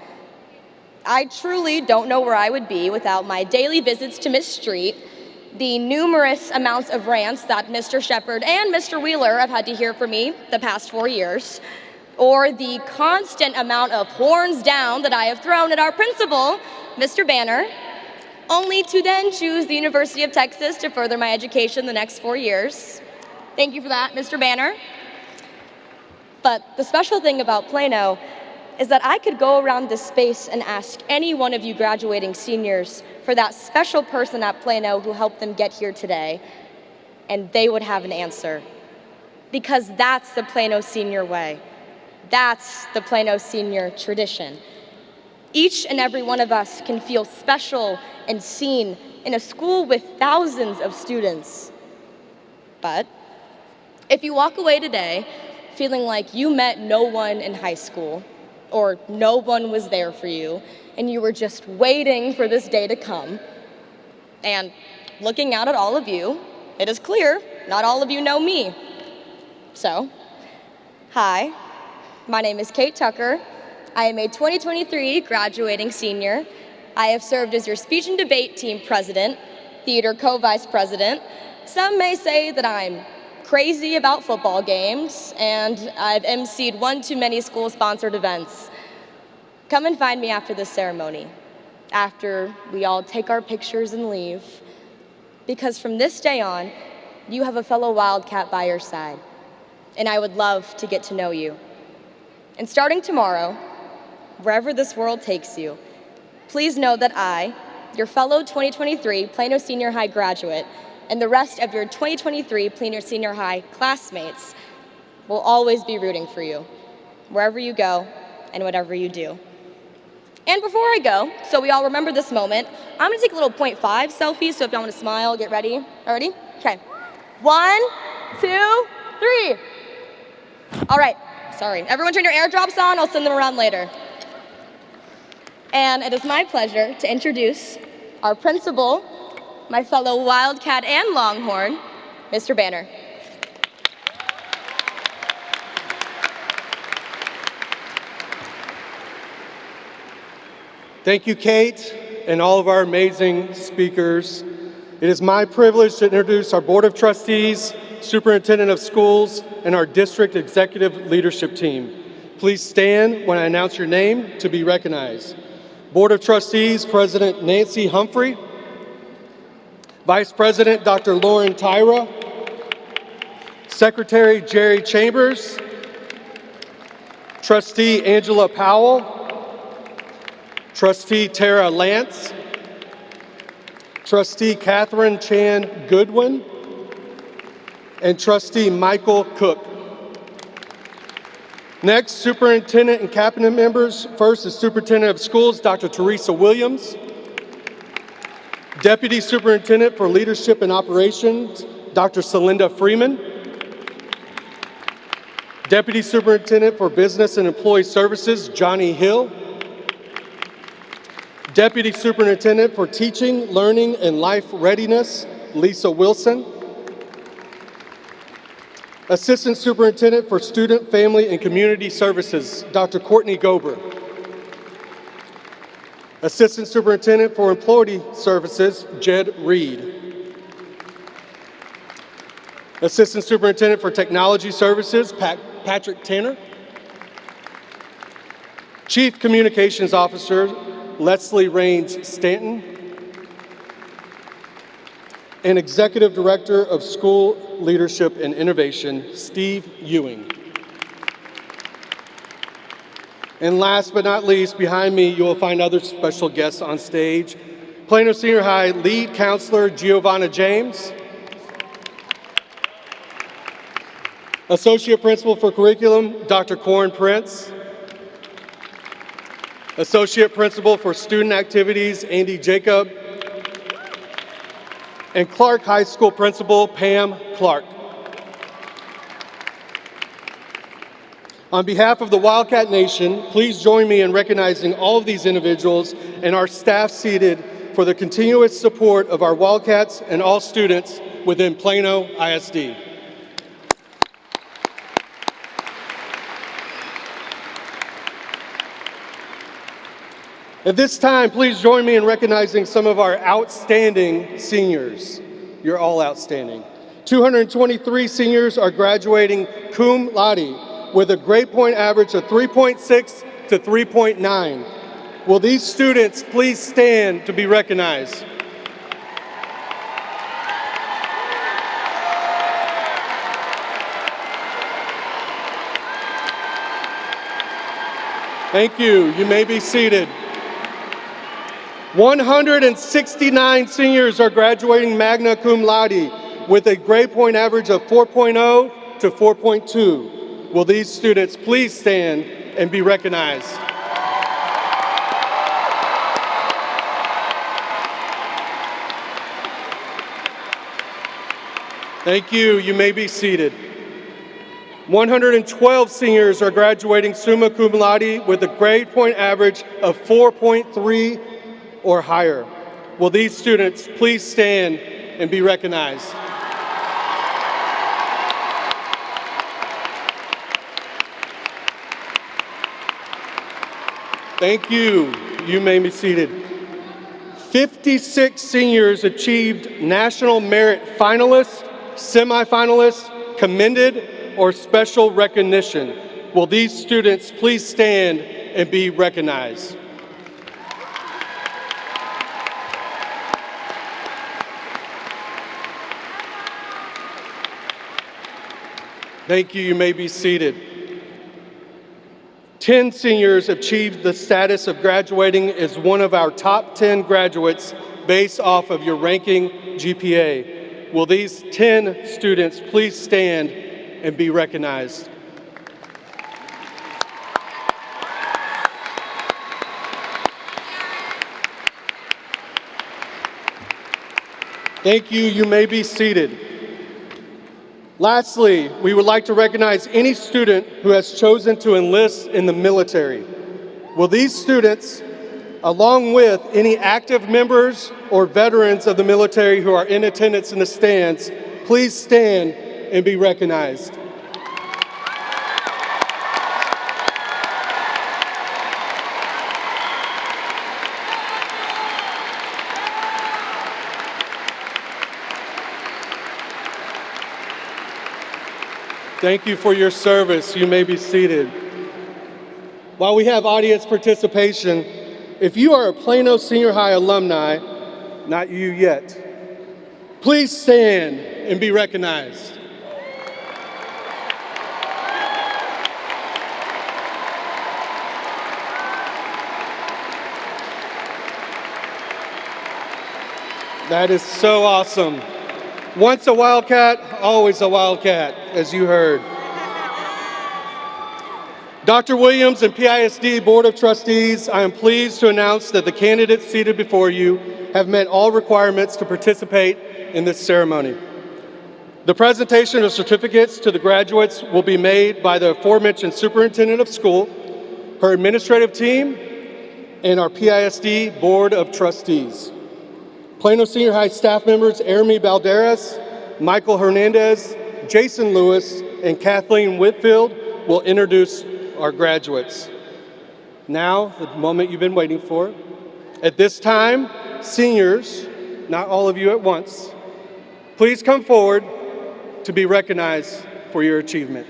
I truly don't know where I would be without my daily visits to Miss Street, the numerous amounts of rants that Mr. Shepard and Mr. Wheeler have had to hear from me the past 4 years, or the constant amount of horns down that I have thrown at our principal, Mr. Banner, only to then choose the University of Texas to further my education the next 4 years. Thank you for that, Mr. Banner. But the special thing about Plano is that I could go around this space and ask any one of you graduating seniors for that special person at Plano who helped them get here today, and they would have an answer. Because that's the Plano Senior way. That's the Plano Senior tradition. Each and every one of us can feel special and seen in a school with thousands of students. But if you walk away today feeling like you met no one in high school, or no one was there for you, and you were just waiting for this day to come, and looking out at all of you, it is clear not all of you know me. So, hi, my name is Kate Tucker. I am a 2023 graduating senior. I have served as your speech and debate team president, theater co-vice president. Some may say that I'm crazy about football games, and I've emceed one too many school-sponsored events. Come and find me after this ceremony, after we all take our pictures and leave, because from this day on, you have a fellow Wildcat by your side, and I would love to get to know you. And starting tomorrow, wherever this world takes you, please know that I, your fellow 2023 Plano Senior High graduate, and the rest of your 2023 Plano Senior High classmates will always be rooting for you, wherever you go and whatever you do. And before I go, so we all remember this moment, I'm gonna take a little 0.5 selfie, so if y'all wanna smile, get ready. All ready? Okay. 1, 2, 3. All right, sorry. Everyone turn your airdrops on, I'll send them around later. And it is my pleasure to introduce our principal, my fellow Wildcat and Longhorn, Mr. Banner. Thank you, Kate, and all of our amazing speakers. It is my privilege to introduce our Board of Trustees, Superintendent of Schools, and our District Executive Leadership Team. Please stand when I announce your name to be recognized. Board of Trustees, President Nancy Humphrey, Vice President Dr. Lauren Tyra, Secretary Jerry Chambers, Trustee Angela Powell, Trustee Tara Lance, Trustee Catherine Chan Goodwin, and Trustee Michael Cook. Next, Superintendent and Cabinet members. First is Superintendent of Schools, Dr. Teresa Williams. Deputy Superintendent for Leadership and Operations, Dr. Celinda Freeman. Deputy Superintendent for Business and Employee Services, Johnny Hill. Deputy Superintendent for Teaching, Learning, and Life Readiness, Lisa Wilson. Assistant Superintendent for Student, Family, and Community Services, Dr. Courtney Gober. Assistant Superintendent for Employee Services, Jed Reed. Assistant Superintendent for Technology Services, Patrick Tanner. Chief Communications Officer, Leslie Raines Stanton. And Executive Director of School Leadership and Innovation, Steve Ewing. And last but not least, behind me, you will find other special guests on stage. Plano Senior High Lead Counselor Giovanna James. Associate Principal for Curriculum, Dr. Corin Prince. Associate Principal for Student Activities, Andy Jacob. And Clark High School Principal, Pam Clark. On behalf of the Wildcat Nation, please join me in recognizing all of these individuals and our staff seated for the continuous support of our Wildcats and all students within Plano ISD. At this time, please join me in recognizing some of our outstanding seniors. You're all outstanding. 223 seniors are graduating cum laude with a grade point average of 3.6 to 3.9. Will these students please stand to be recognized? Thank you. You may be seated. 169 seniors are graduating magna cum laude with a grade point average of 4.0 to 4.2. Will these students please stand and be recognized? Thank you. You may be seated. 112 seniors are graduating summa cum laude with a grade point average of 4.3 or higher. Will these students please stand and be recognized? Thank you. You may be seated. 56 seniors achieved National Merit Finalists, Semifinalists, Commended, or Special Recognition. Will these students please stand and be recognized? Thank you. You may be seated. 10 seniors achieved the status of graduating as one of our top 10 graduates based off of your ranking GPA. Will these 10 students please stand and be recognized? Thank you. You may be seated. Lastly, we would like to recognize any student who has chosen to enlist in the military. Will these students, along with any active members or veterans of the military who are in attendance in the stands, please stand and be recognized? Thank you for your service. You may be seated. While we have audience participation, if you are a Plano Senior High alumni, not you yet, please stand and be recognized. That is so awesome. Once a Wildcat, always a Wildcat, as you heard. Dr. Williams and PISD Board of Trustees, I am pleased to announce that the candidates seated before you have met all requirements to participate in this ceremony. The presentation of certificates to the graduates will be made by the aforementioned superintendent of school, her administrative team, and our PISD Board of Trustees. Plano Senior High staff members Ermi Balderas, Michael Hernandez, Jason Lewis, and Kathleen Whitfield will introduce our graduates. Now, the moment you've been waiting for. At this time, seniors, not all of you at once, please come forward to be recognized for your achievement.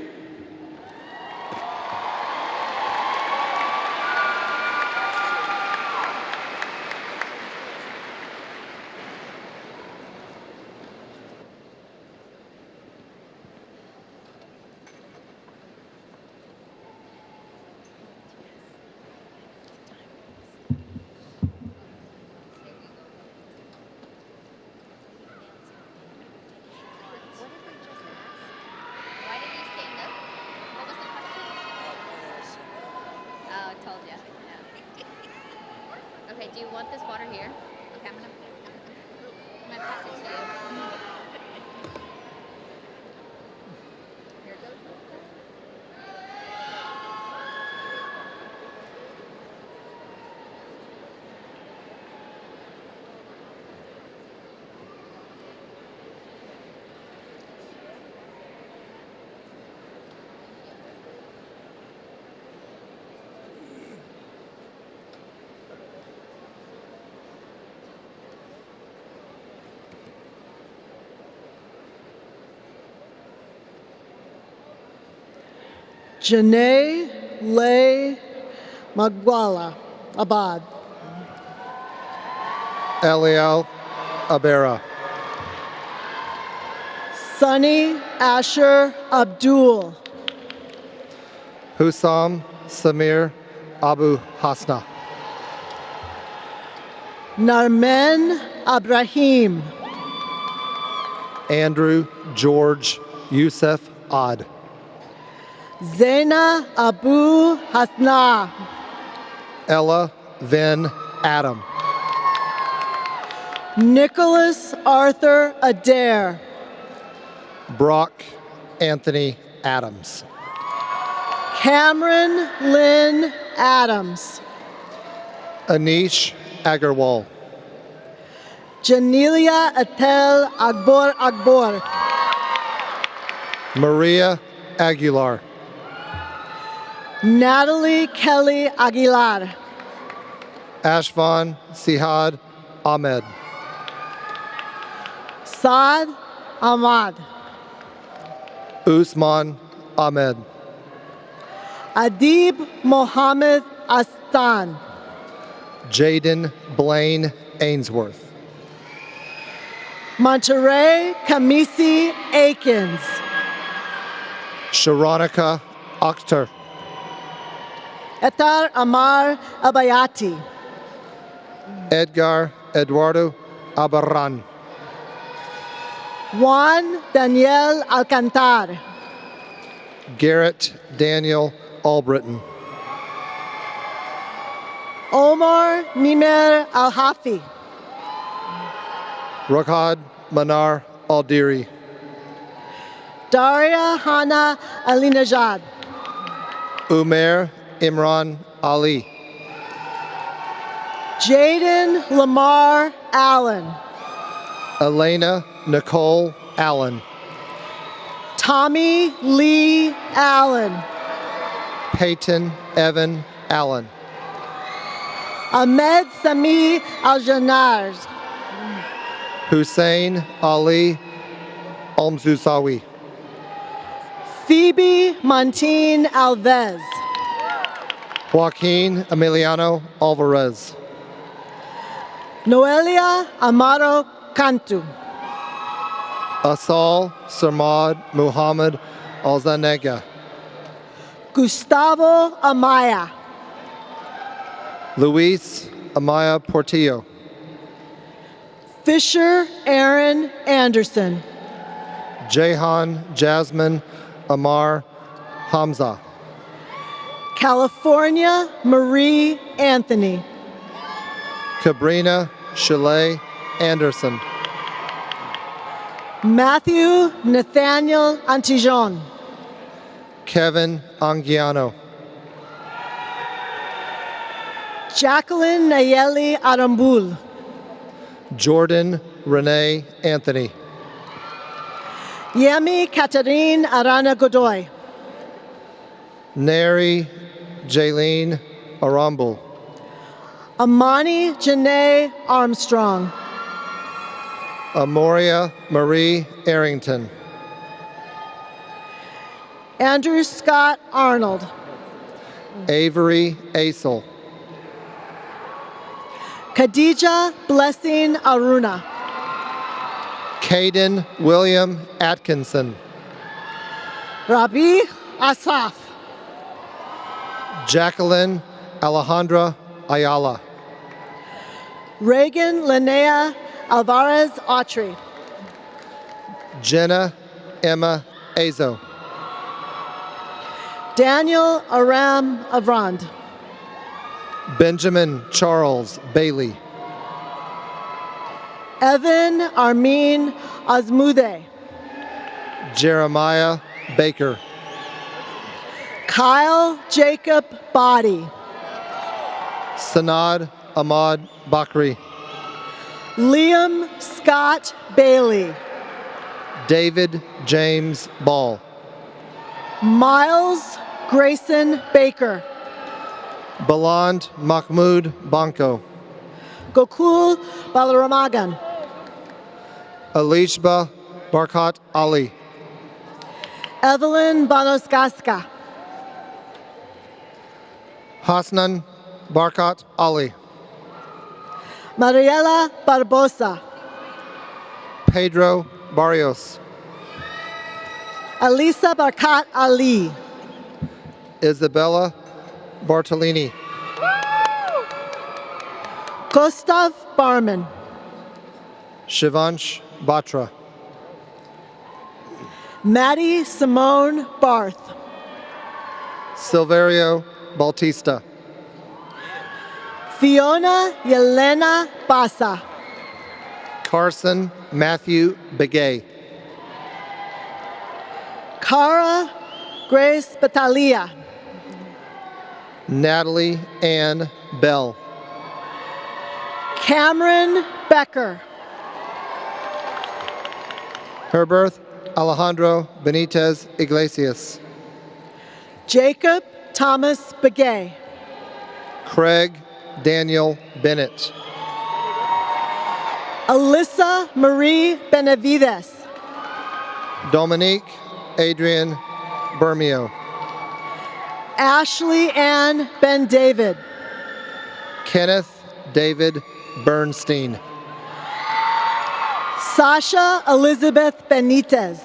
Okay, do you want this water here? Okay, I'm gonna pass it to you. Here it goes. Janae Leigh Magwala Abad. Eliel Abera. Sunny Asher Abdul. Hussam Samir Abu Hasna. Narmen Abrahim. Andrew George Youssef Ad. Zaina Abu Hasna. Ella Vin Adam. Nicholas Arthur Adair. Brock Anthony Adams. Cameron Lynn Adams. Anish Agarwal. Janelia Atel Akbor. Maria Aguilar. Natalie Kelly Aguilar. Ashvan Sihad Ahmed. Saad Ahmad. Usman Ahmed. Adib Mohammed Astan. Jaden Blaine Ainsworth. Monterey Kamisi Akins. Sharonica Akhtar. Etar Amar Abayati. Edgar Eduardo Abarran. Juan Daniel Alcantar. Garrett Daniel Albritton. Omar Nimer Al-Hafi. Raghad Manar Aldiri. Daria Hana Alinejad. Umair Imran Ali. Jaden Lamar Allen. Elena Nicole Allen. Tommy Lee Allen. Peyton Evan Allen. Ahmed Sami Al-Janars. Hussein Ali Almzusawi. Phoebe Montine Alves. Joaquin Emiliano Alvarez. Noelia Amaro Cantu. Asal Sarmad Muhammad Alzanega. Gustavo Amaya. Luis Amaya Portillo. Fisher Aaron Anderson. Jehan Jasmine Amar Hamza. California Marie Anthony. Cabrina Chalet Anderson. Matthew Nathaniel Antijon. Kevin Anguiano. Jacqueline Nayeli Arambul. Jordan Renee Anthony. Yemi Katarine Arana Godoy. Neri Jaylene Arambul. Amani Janae Armstrong. Amoria Marie Arrington. Andrew Scott Arnold. Avery Asel. Khadija Blessing Aruna. Caden William Atkinson. Rabi Asaf. Jacqueline Alejandra Ayala. Reagan Linnea Alvarez Autry. Jenna Emma Azo. Daniel Aram Avrand. Benjamin Charles Bailey. Evan Armin Azmude. Jeremiah Baker. Kyle Jacob Body. Sanad Ahmad Bakri. Liam Scott Bailey. David James Ball. Miles Grayson Baker. Baland Mahmoud Banko. Gokul Balaramagan. Alishba Barkat Ali. Evelyn Banoskaska. Hasnan Barkat Ali. Mariela Barbosa. Pedro Barrios. Alisa Barkat Ali. Isabella Bartolini. Gustav Barman. Shivansh Batra. Maddie Simone Barth. Silverio Bautista. Fiona Yelena Basa. Carson Matthew Begay. Cara Grace Batalia. Natalie Ann Bell. Cameron Becker. Herbert Alejandro Benitez Iglesias. Jacob Thomas Begay. Craig Daniel Bennett. Alyssa Marie Benavides. Dominique Adrian Bermeo. Ashley Ann Ben David. Kenneth David Bernstein. Sasha Elizabeth Benitez.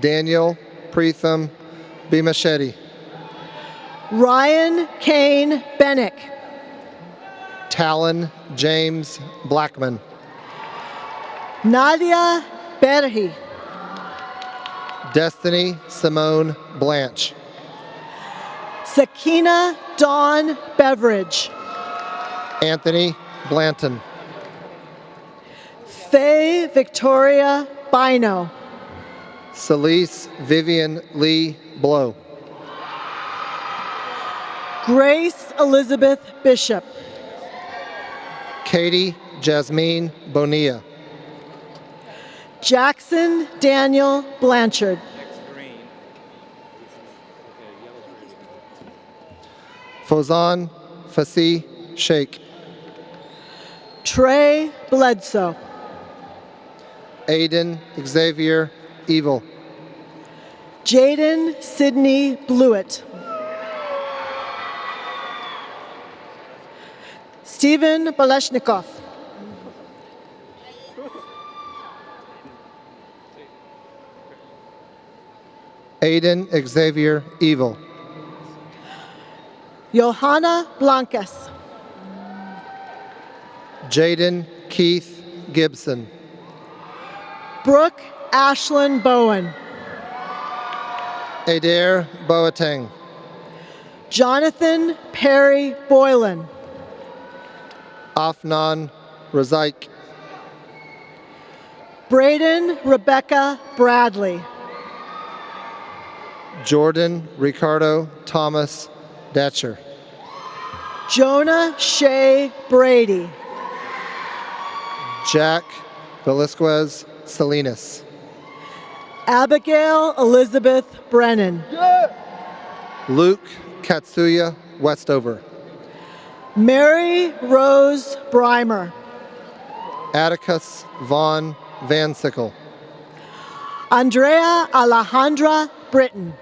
Daniel Preetham Bimachetti. Ryan Kane Bennick. Talon James Blackman. Nadia Berhi. Destiny Simone Blanche. Sakina Dawn Beveridge. Anthony Blanton. Faye Victoria Bino. Celise Vivian Lee Blow. Grace Elizabeth Bishop. Katie Jasmine Bonilla. Jackson Daniel Blanchard. Fozan Fasi Sheikh. Trey Bledsoe. Aiden Xavier Evil. Jaden Sidney Blewett. Stephen Baleshnikov. Aiden Xavier Evil. Johanna Blancas. Jaden Keith Gibson. Brooke Ashlyn Bowen. Adair Boateng. Jonathan Perry Boylan. Afnan Razaik. Braden Rebecca Bradley. Jordan Ricardo Thomas Datcher. Jonah Shea Brady. Jack Velasquez Salinas. Abigail Elizabeth Brennan. Luke Katsuya Westover. Mary Rose Breimer. Atticus Vaughn Van Sickle. Andrea Alejandra Britton.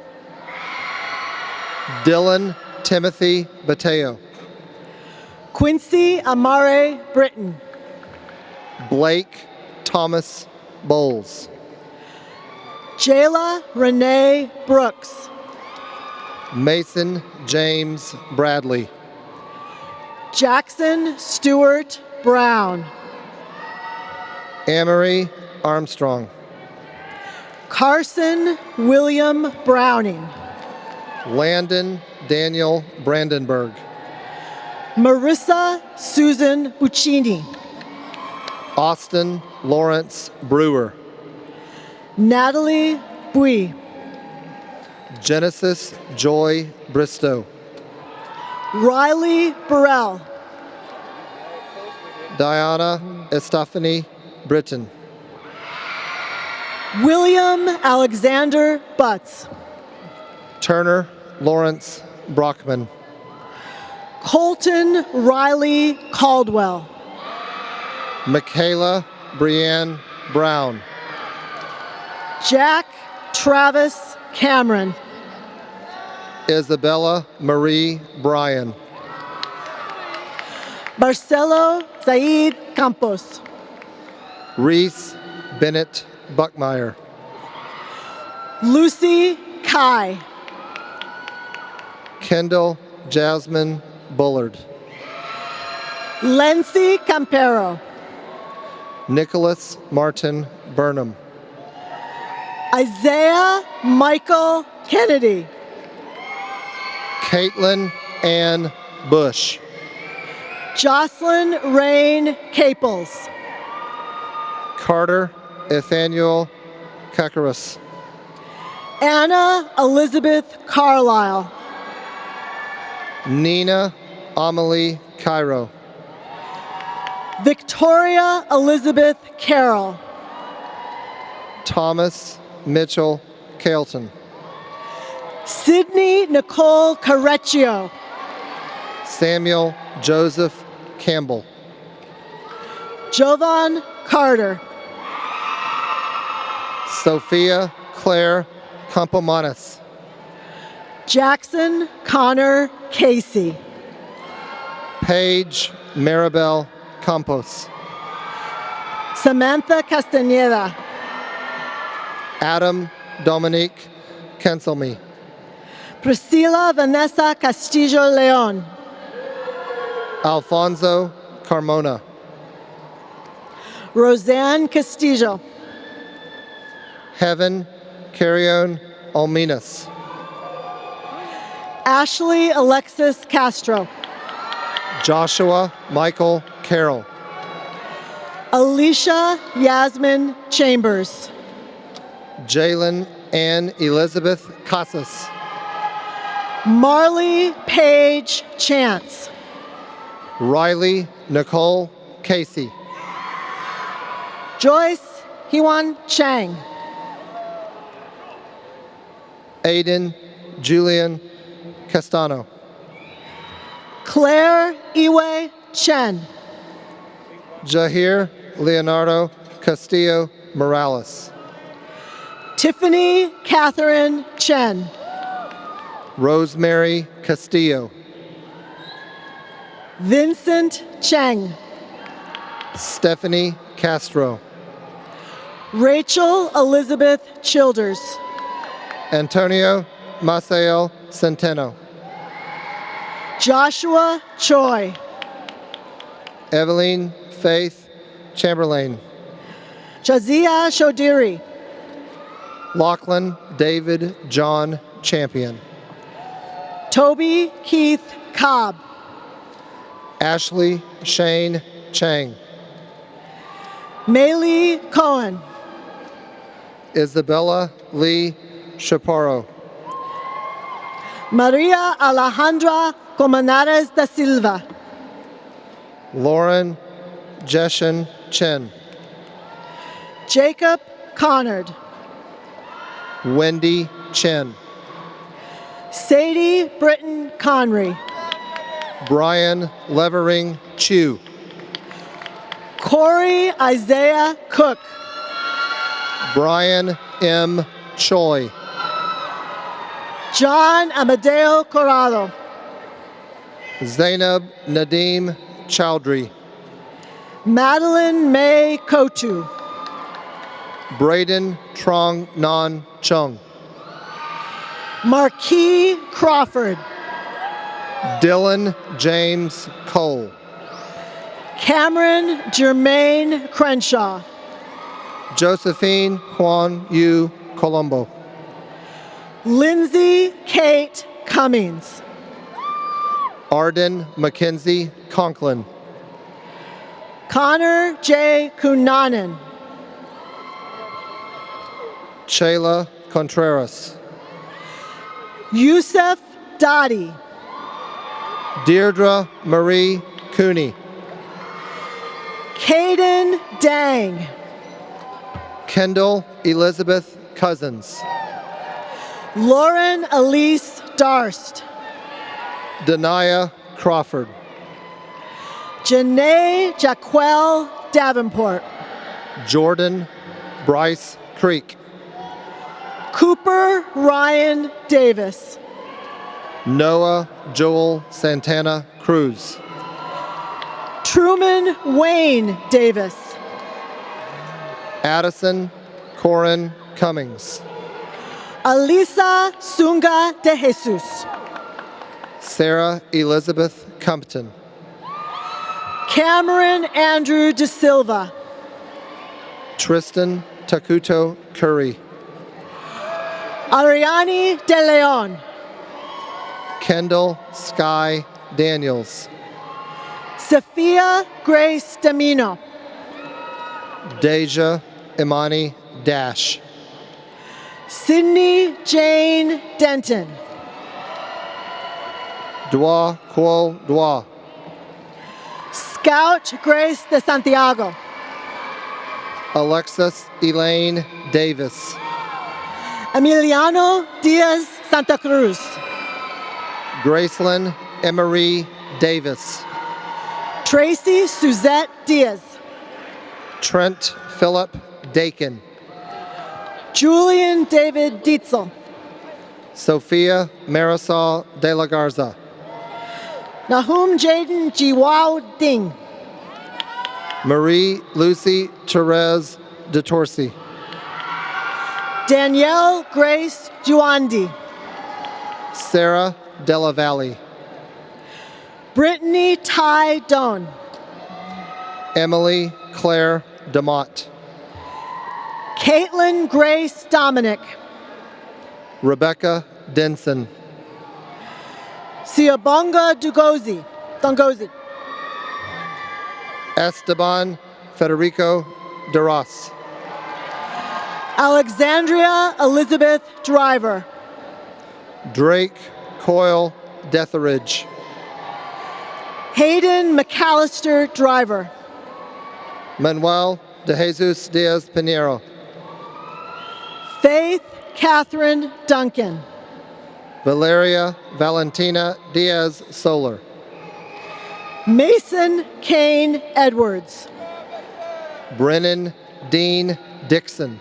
Dylan Timothy Bateo. Quincy Amare Britton. Blake Thomas Bowles. Jayla Renee Brooks. Mason James Bradley. Jackson Stewart Brown. Amory Armstrong. Carson William Browning. Landon Daniel Brandenburg. Marissa Susan Buccini. Austin Lawrence Brewer. Natalie Bui. Genesis Joy Bristow. Riley Burrell. Diana Estefany Britton. William Alexander Butts. Turner Lawrence Brockman. Colton Riley Caldwell. Michaela Brianne Brown. Jack Travis Cameron. Isabella Marie Bryan. Marcelo Zaid Campos. Reese Bennett Buckmeyer. Lucy Kai. Kendall Jasmine Bullard. Lency Campero. Nicholas Martin Burnham. Isaiah Michael Kennedy. Caitlin Ann Bush. Jocelyn Rain Caples. Carter Nathaniel Kakaris. Anna Elizabeth Carlisle. Nina Amelie Cairo. Victoria Elizabeth Carroll. Thomas Mitchell Carlton. Sydney Nicole Carrecchio. Samuel Joseph Campbell. Jovan Carter. Sophia Claire Campomanes. Jackson Connor Casey. Paige Maribel Campos. Samantha Castaneda. Adam Dominique Kenselme. Priscilla Vanessa Castillo Leon. Alfonso Carmona. Roseanne Castillo. Heaven Carrion Alminas. Ashley Alexis Castro. Joshua Michael Carroll. Alicia Yasmin Chambers. Jalen Ann Elizabeth Casas. Marley Paige Chance. Riley Nicole Casey. Joyce Hewan Chang. Aiden Julian Castano. Claire Iwe Chen. Jahir Leonardo Castillo Morales. Tiffany Catherine Chen. Rosemary Castillo. Vincent Cheng. Stephanie Castro. Rachel Elizabeth Childers. Antonio Maciel Centeno. Joshua Choi. Evelyn Faith Chamberlain. Jazia Shodiri. Lachlan David John Champion. Toby Keith Cobb. Ashley Shane Chang. Maylee Cohen. Isabella Lee Chaparro. Maria Alejandra Comanarez da Silva. Lauren Jeshen Chen. Jacob Connard. Wendy Chen. Sadie Britton Conry. Brian Levering Chu. Corey Isaiah Cook. Brian M. Choi. John Amadeo Corrado. Zainab Nadim Chowdhury. Madeline May Kotu. Braden Trong Nan Chung. Marquis Crawford. Dylan James Cole. Cameron Jermaine Crenshaw. Josephine Juan Yu Colombo. Lindsay Kate Cummings. Arden Mackenzie Conklin. Connor J. Kunanen. Shayla Contreras. Yusuf Dadi. Deirdre Marie Cooney. Caden Dang. Kendall Elizabeth Cousins. Lauren Elise Darst. Denia Crawford. Janae Jaquel Davenport. Jordan Bryce Creek. Cooper Ryan Davis. Noah Joel Santana Cruz. Truman Wayne Davis. Addison Corin Cummings. Alisa Sunga de Jesus. Sarah Elizabeth Compton. Cameron Andrew De Silva. Tristan Takuto Curry. Ariani De Leon. Kendall Sky Daniels. Sophia Grace Damino. Deja Imani Dash. Sydney Jane Denton. Dua Quo Dua. Scout Grace de Santiago. Alexis Elaine Davis. Emiliano Diaz Santa Cruz. Gracelyn Emery Davis. Tracy Suzette Diaz. Trent Philip Dakin. Julian David Dietzel. Sophia Marisol De La Garza. Nahum Jaden Jiwao Ding. Marie Lucy Therese DeTorsi. Danielle Grace Juandi. Sarah Della Valle. Brittany Ty Doan. Emily Claire DeMott. Caitlin Grace Dominic. Rebecca Denson. Siabonga Dongozi. Esteban Federico DeRoss. Alexandria Elizabeth Driver. Drake Coyle Detheridge. Hayden McAllister Driver. Manuel De Jesus Diaz Pinheiro. Faith Catherine Duncan. Valeria Valentina Diaz Solar. Mason Kane Edwards. Brennan Dean Dixon.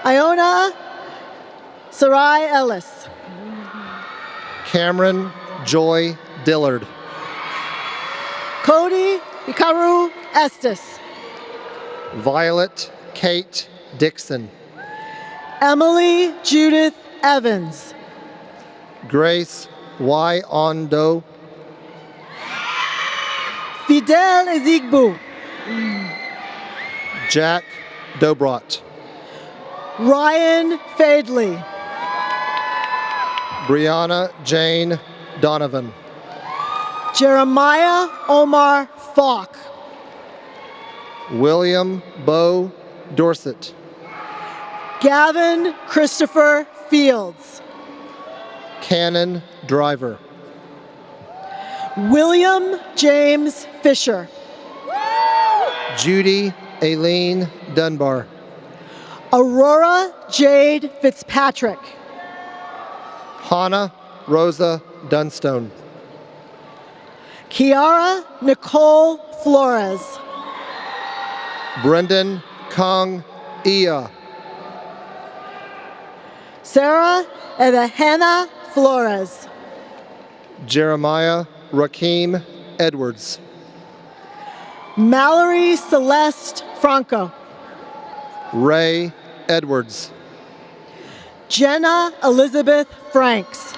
Iona Sarai Ellis. Cameron Joy Dillard. Cody Ikaru Estes. Violet Kate Dixon. Emily Judith Evans. Grace Y. Ondo. Fidel Ezigbu. Jack Dobrot. Ryan Fadley. Brianna Jane Donovan. Jeremiah Omar Falk. William Bo Dorset. Gavin Christopher Fields. Cannon Driver. William James Fisher. Judy Aileen Dunbar. Aurora Jade Fitzpatrick. Hannah Rosa Dunstone. Kiara Nicole Flores. Brendan Kong Ia. Sarah Edahena Flores. Jeremiah Rakeem Edwards. Mallory Celeste Franco. Ray Edwards. Jenna Elizabeth Franks.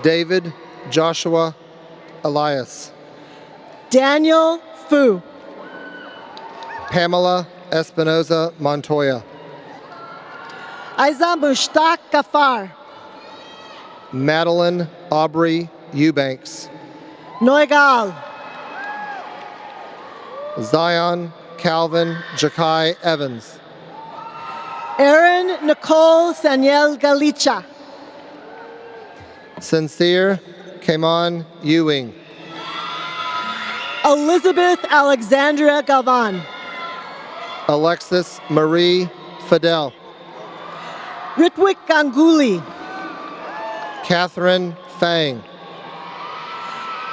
David Joshua Elias. Daniel Fu. Pamela Espinoza Montoya. Aiza Mushtaq Gafar. Madeline Aubrey Eubanks. Noigal. Zion Calvin Jakai Evans. Erin Nicole Saniel Galicia. Sincere Kamon Ewing. Elizabeth Alexandria Galvan. Alexis Marie Fidel. Ritwik Ganguly. Catherine Fang.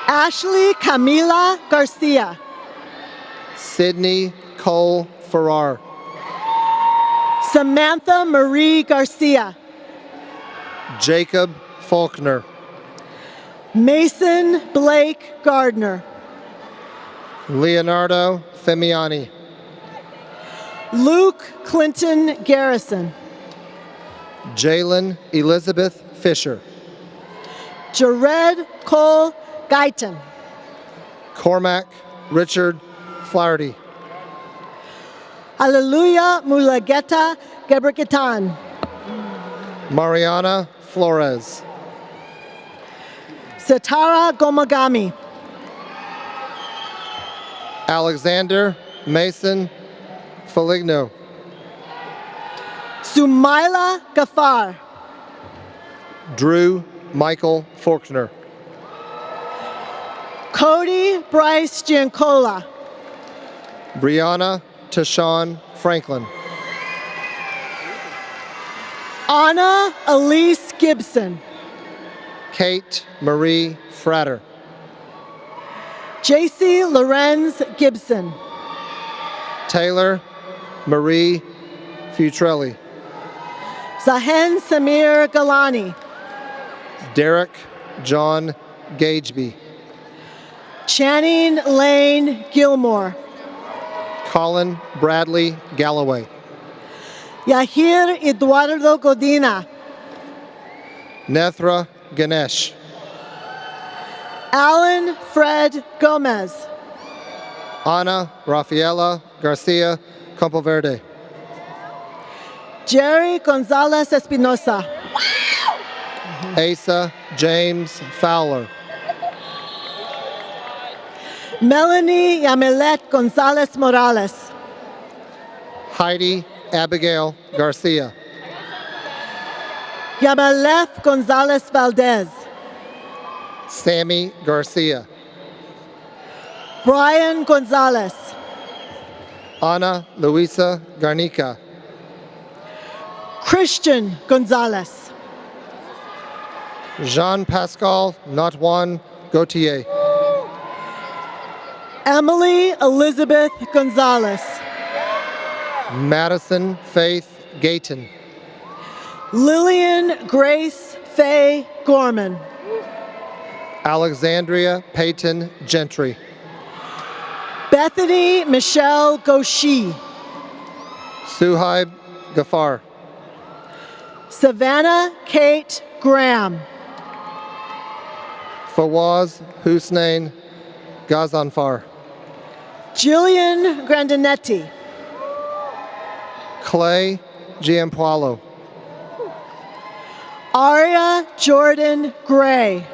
Ashley Camila Garcia. Sydney Cole Farrar. Samantha Marie Garcia. Jacob Faulkner. Mason Blake Gardner. Leonardo Femiani. Luke Clinton Garrison. Jalen Elizabeth Fisher. Jared Cole Guyton. Cormac Richard Flaherty. Hallelujah Mulageta Geberkitan. Mariana Flores. Satara Gomagami. Alexander Mason Feligno. Sumaila Gafar. Drew Michael Faulkner. Cody Bryce Giancola. Brianna Tashawn Franklin. Anna Elise Gibson. Kate Marie Frater. JC Lorenz Gibson. Taylor Marie Futrelli. Zahen Samir Galani. Derek John Gageby. Channing Lane Gilmore. Colin Bradley Galloway. Yahir Eduardo Godina. Nethra Ganesh. Alan Fred Gomez. Ana Rafaela Garcia Campoverde. Jerry Gonzalez Espinosa. Asa James Fowler. Melanie Yamelet Gonzalez Morales. Heidi Abigail Garcia. Yamalef Gonzalez Valdez. Sammy Garcia. Brian Gonzalez. Ana Luisa Garnica. Christian Gonzalez. Jean-Pascal Notwan Gauthier. Emily Elizabeth Gonzalez. Madison Faith Gayton. Lillian Grace Faye Gorman. Alexandria Peyton Gentry. Bethany Michelle Gauchy. Suhaib Gafar. Savannah Kate Graham. Fawaz Hussein Gazanfar. Jillian Grandinetti. Clay Giampaolo. Aria Jordan Gray.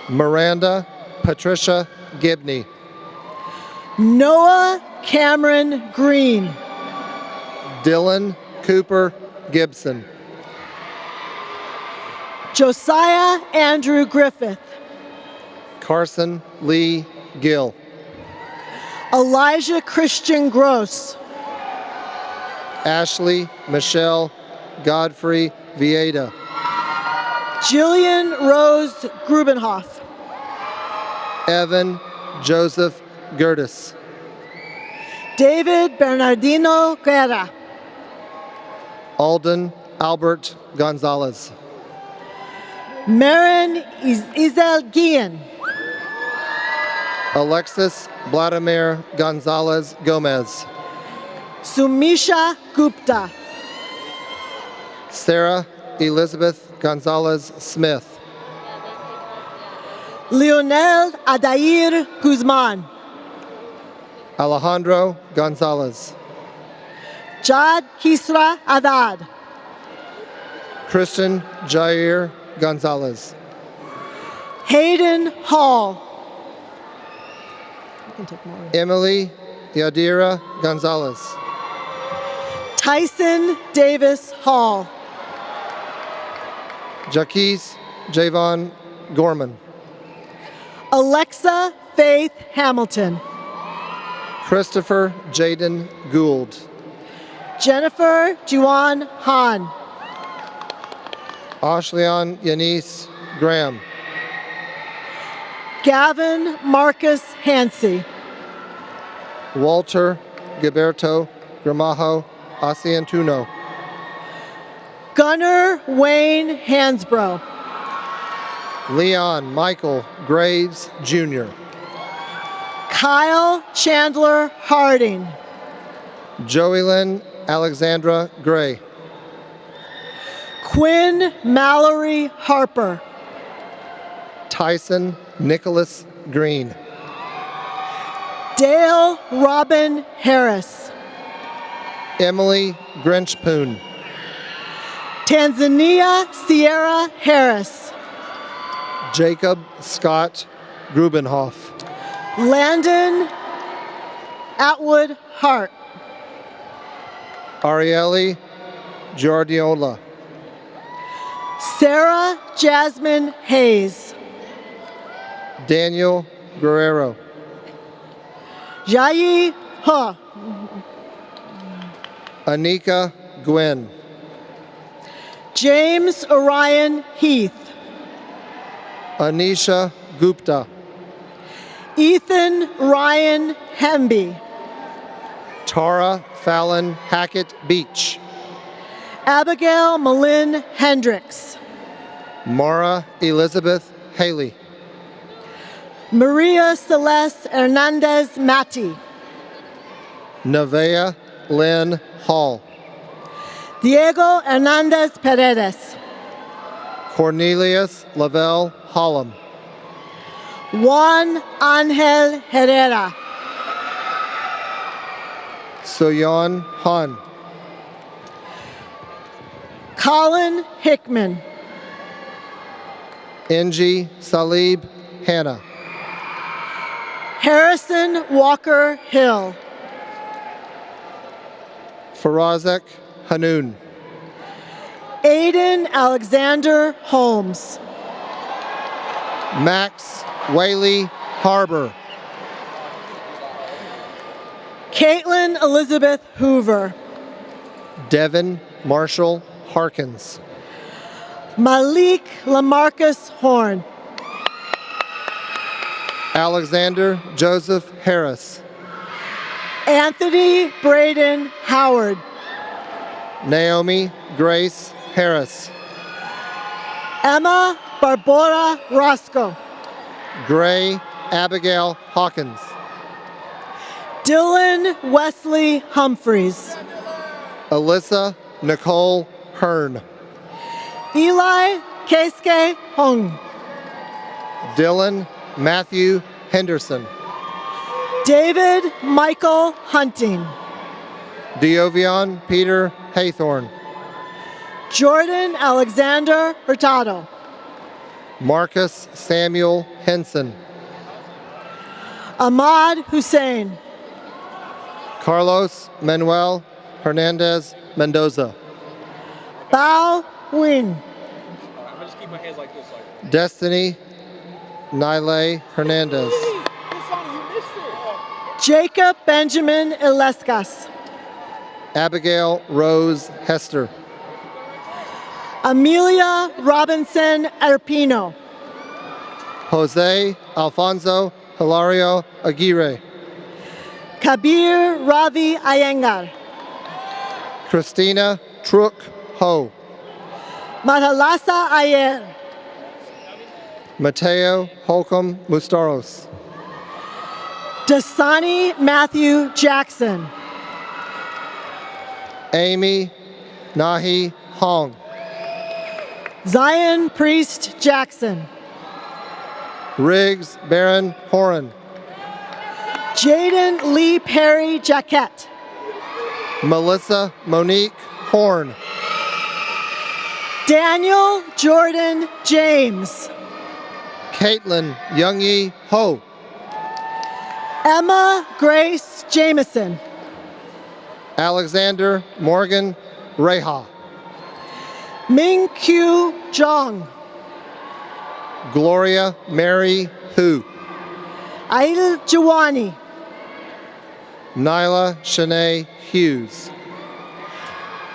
Miranda Patricia Gibney. Noah Cameron Green. Dylan Cooper Gibson. Josiah Andrew Griffith. Carson Lee Gill. Elijah Christian Gross. Ashley Michelle Godfrey Vieda. Jillian Rose Grubenhoff. Evan Joseph Gertis. David Bernardino Guerra. Alden Albert Gonzalez. Marin Izel Guillen. Alexis Vladimir Gonzalez Gomez. Sumisha Gupta. Sarah Elizabeth Gonzalez Smith. Leonel Adair Guzman. Alejandro Gonzalez. Jad Kisra Adad. Christian Jair Gonzalez. Hayden Hall. You can take more. Emily Yadira Gonzalez. Tyson Davis Hall. Jaquise Javon Gorman. Alexa Faith Hamilton. Christopher Jaden Gould. Jennifer Juan Han. Ashleon Yanis Graham. Gavin Marcus Hansey. Walter Gilberto Gramajo Asiantuno. Gunnar Wayne Hansbrough. Leon Michael Graves, Jr. Kyle Chandler Harding. Joey-Lynn Alexandra Gray. Quinn Mallory Harper. Tyson Nicholas Green. Dale Robin Harris. Emily Grinchpoon. Tanzania Sierra Harris. Jacob Scott Grubenhoff. Landon Atwood Hart. Arieli Giordiola. Sarah Jasmine Hayes. Daniel Guerrero. Jayi Huh. Anika Gwen. James Orion Heath. Anisha Gupta. Ethan Ryan Hemby. Tara Fallon Hackett Beach. Abigail Malin Hendricks. Mara Elizabeth Haley. Maria Celeste Hernandez Matti. Nevaeh Lynn Hall. Diego Hernandez Paredes. Cornelius Lavelle Hollum. Juan Angel Herrera. Soyeon Han. Colin Hickman. Enji Salib Hannah. Harrison Walker Hill. Farazek Hanoun. Aiden Alexander Holmes. Max Whaley Harbor. Caitlin Elizabeth Hoover. Devin Marshall Harkins. Malik Lamarcus Horn. Alexander Joseph Harris. Anthony Braden Howard. Naomi Grace Harris. Emma Barbara Roscoe. Gray Abigail Hawkins. Dylan Wesley Humphreys. Alyssa Nicole Hearn. Eli Keisuke Hung. Dylan Matthew Henderson. David Michael Hunting. Diovion Peter Haythorne. Jordan Alexander Hurtado. Marcus Samuel Henson. Ahmad Hussein. Carlos Manuel Hernandez Mendoza. Bao Wing. Destiny Nile Hernandez. Jacob Benjamin Ilescas. Abigail Rose Hester. Amelia Robinson Arpino. Jose Alfonso Hilario Aguirre. Kabir Ravi Iyengar. Christina Truk Ho. Matalasa Ayer. Mateo Holcomb Mustaros. Dasani Matthew Jackson. Amy Nahi Hong. Zion Priest Jackson. Riggs Baron Horan. Jaden Lee Perry Jaquette. Melissa Monique Horn. Daniel Jordan James. Caitlin Youngyi Ho. Emma Grace Jameson. Alexander Morgan Reha. Ming Q Jong. Gloria Mary Hu. Ail Jawani. Nyla Shanae Hughes.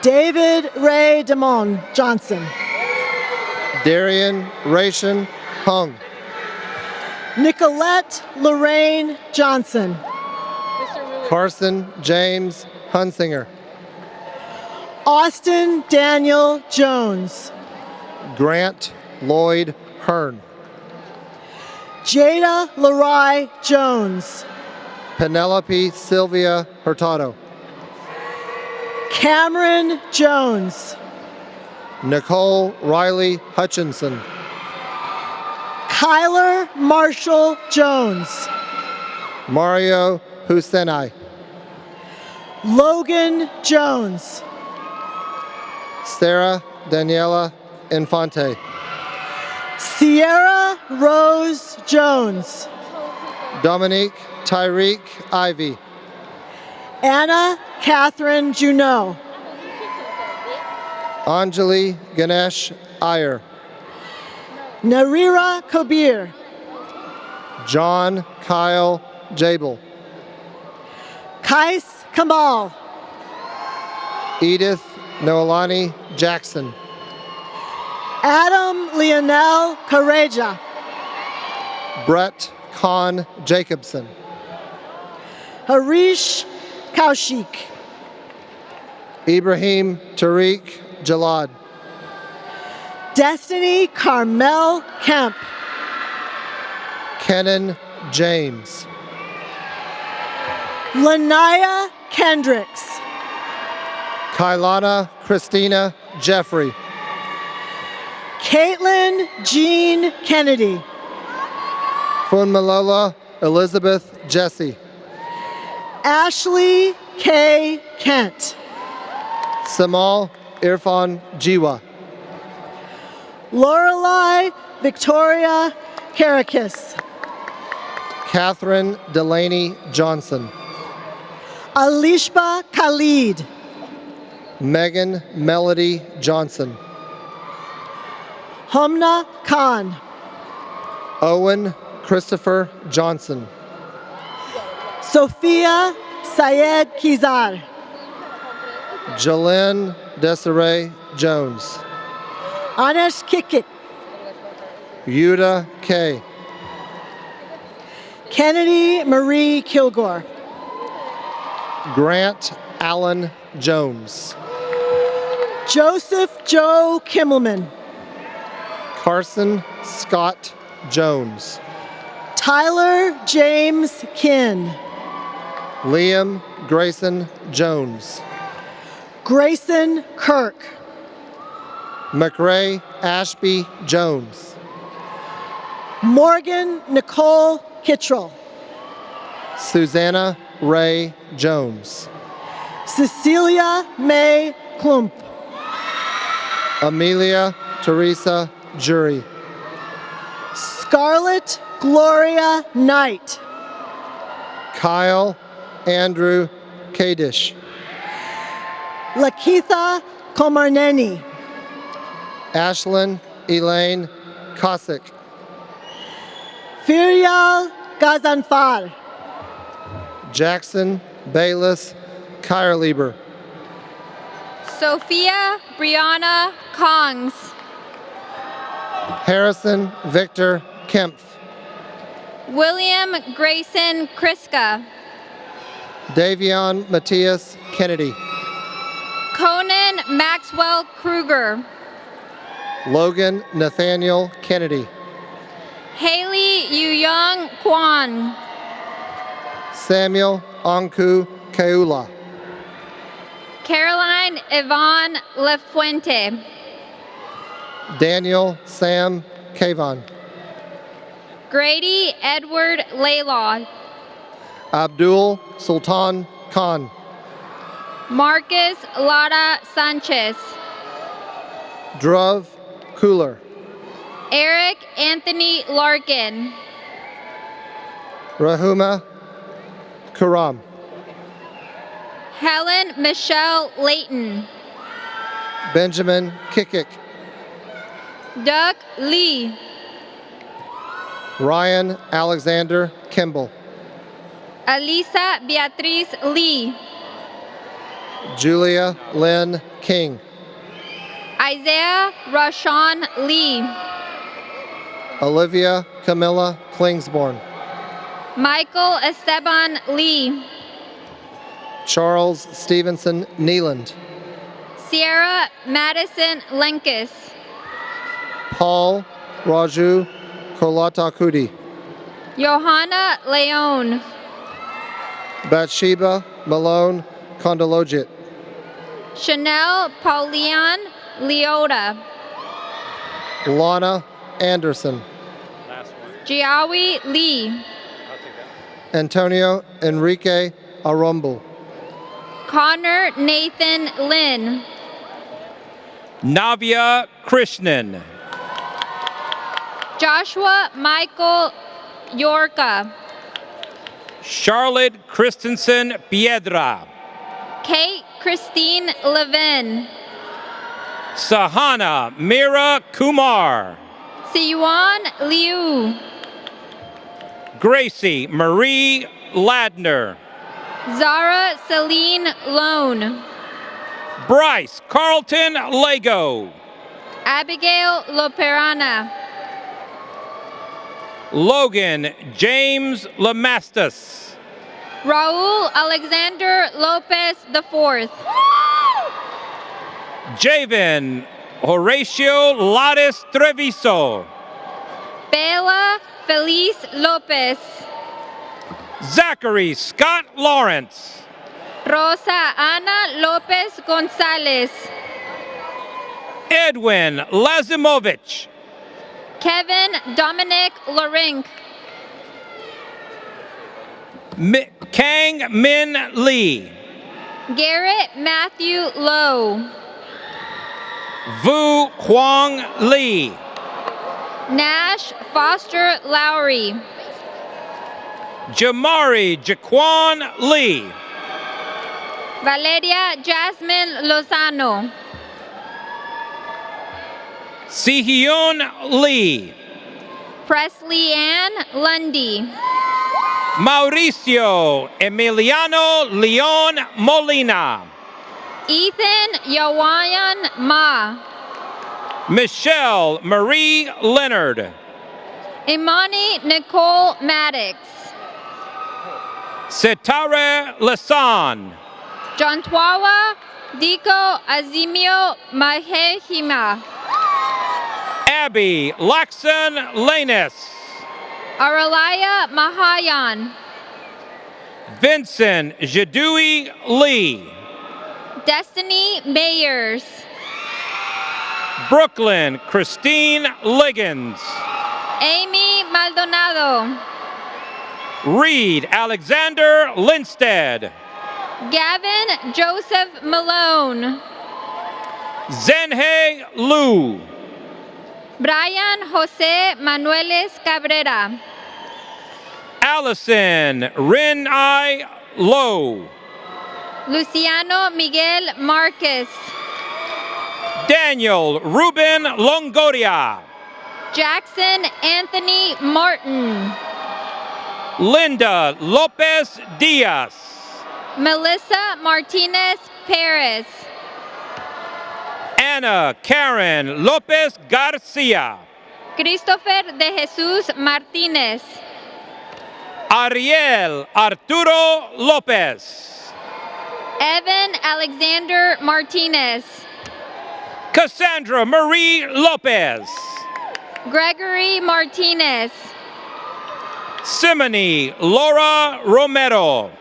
David Ray Damon Johnson. Darian Ration Hung. Nicolette Lorraine Johnson. Carson James Hunsinger. Austin Daniel Jones. Grant Lloyd Hearn. Jada Larai Jones. Penelope Sylvia Hurtado. Cameron Jones. Nicole Riley Hutchinson. Kyler Marshall Jones. Mario Husenai. Logan Jones. Sarah Daniela Infante. Sierra Rose Jones. Dominique Tyreek Ivy. Anna Catherine Junot. Anjali Ganesh Iyer. Narira Kabir. John Kyle Jabel. Kais Kamal. Edith Noelani Jackson. Adam Leonel Careja. Brett Kahn Jacobson. Harish Kaushik. Ibrahim Tariq Jalad. Destiny Carmel Kemp. Kenan James. Lanaya Kendricks. Kailana Christina Jeffrey. Caitlin Jean Kennedy. Funmalola Elizabeth Jesse. Ashley K. Kent. Samal Irfan Jiwa. Lorelei Victoria Karakis. Catherine Delaney Johnson. Alishba Khalid. Megan Melody Johnson. Humna Khan. Owen Christopher Johnson. Sophia Syed Kizar. Jalen Desiree Jones. Anesh Kikik. Yuda K. Kennedy Marie Kilgore. Grant Allen Jones. Joseph Joe Kimmelman. Carson Scott Jones. Tyler James Kinn. Liam Grayson Jones. Grayson Kirk. McRae Ashby Jones. Morgan Nicole Kittrell. Susanna Ray Jones. Cecilia May Klump. Amelia Teresa Jury. Scarlett Gloria Knight. Kyle Andrew Kadish. Lakitha Komarneni. Ashlyn Elaine Kosick. Firyal Gazanfar. Jackson Bayless Kyrlieber. Sophia Brianna Kongs. Harrison Victor Kempf. William Grayson Kriska. Davion Matthias Kennedy. Conan Maxwell Kruger. Logan Nathaniel Kennedy. Haley Yu-Young Kwan. Samuel Anku Keula. Caroline Yvonne Lefuente. Daniel Sam Kavon. Grady Edward Laylaw. Abdul Sultan Khan. Marcus Lara Sanchez. Druv Cooler. Eric Anthony Larkin. Rahuma Kuram. Helen Michelle Layton. Benjamin Kikik. Doug Lee. Ryan Alexander Kimball. Alisa Beatriz Lee. Julia Lynn King. Isaiah Rashawn Lee. Olivia Camilla Klingsborn. Michael Esteban Lee. Charles Stevenson Neeland. Sierra Madison Lenkus. Paul Raju Kolatakudi. Johanna Leon. Bathsheba Malone Kondolojit. Chanel Paulian Leota. Lana Anderson. Jiawi Lee. Antonio Enrique Arumbu. Connor Nathan Lynn. Navya Krishnan. Joshua Michael Yorka. Charlotte Christensen Piedra. Kate Christine Levin. Sahana Mira Kumar. Siwan Liu. Gracie Marie Ladner. Zara Celine Lone. Bryce Carlton Lego. Abigail Loperana. Logan James Lamastus. Raul Alexander Lopez IV. Javen Horatio Lattis Treviso. Bella Feliz Lopez. Zachary Scott Lawrence. Rosa Ana Lopez Gonzalez. Edwin Lazimovich. Kevin Dominic Lorink. Kang Min Lee. Garrett Matthew Lowe. Vu Huang Lee. Nash Foster Lowry. Jamari Jaquan Lee. Valeria Jasmine Lozano. Sihyun Lee. Presley Ann Lundy. Mauricio Emiliano Leon Molina. Ethan Yawayan Ma. Michelle Marie Leonard. Imani Nicole Maddox. Setare Lasan. Jontwawa Diko Azimio Mahehima. Abby Laxon Lanus. Aralaya Mahayan. Vincent Jadui Lee. Destiny Mayers. Brooklyn Christine Liggins. Amy Maldonado. Reed Alexander Linstead. Gavin Joseph Malone. Zenhe Lu. Brian Jose Manueles Cabrera. Allison Rin-I Lowe. Luciano Miguel Marquez. Daniel Ruben Longoria. Jackson Anthony Martin. Linda Lopez Diaz. Melissa Martinez Perez. Anna Karen Lopez Garcia. Christopher de Jesus Martinez. Ariel Arturo Lopez. Evan Alexander Martinez. Cassandra Marie Lopez. Gregory Martinez. Simone Laura Romero.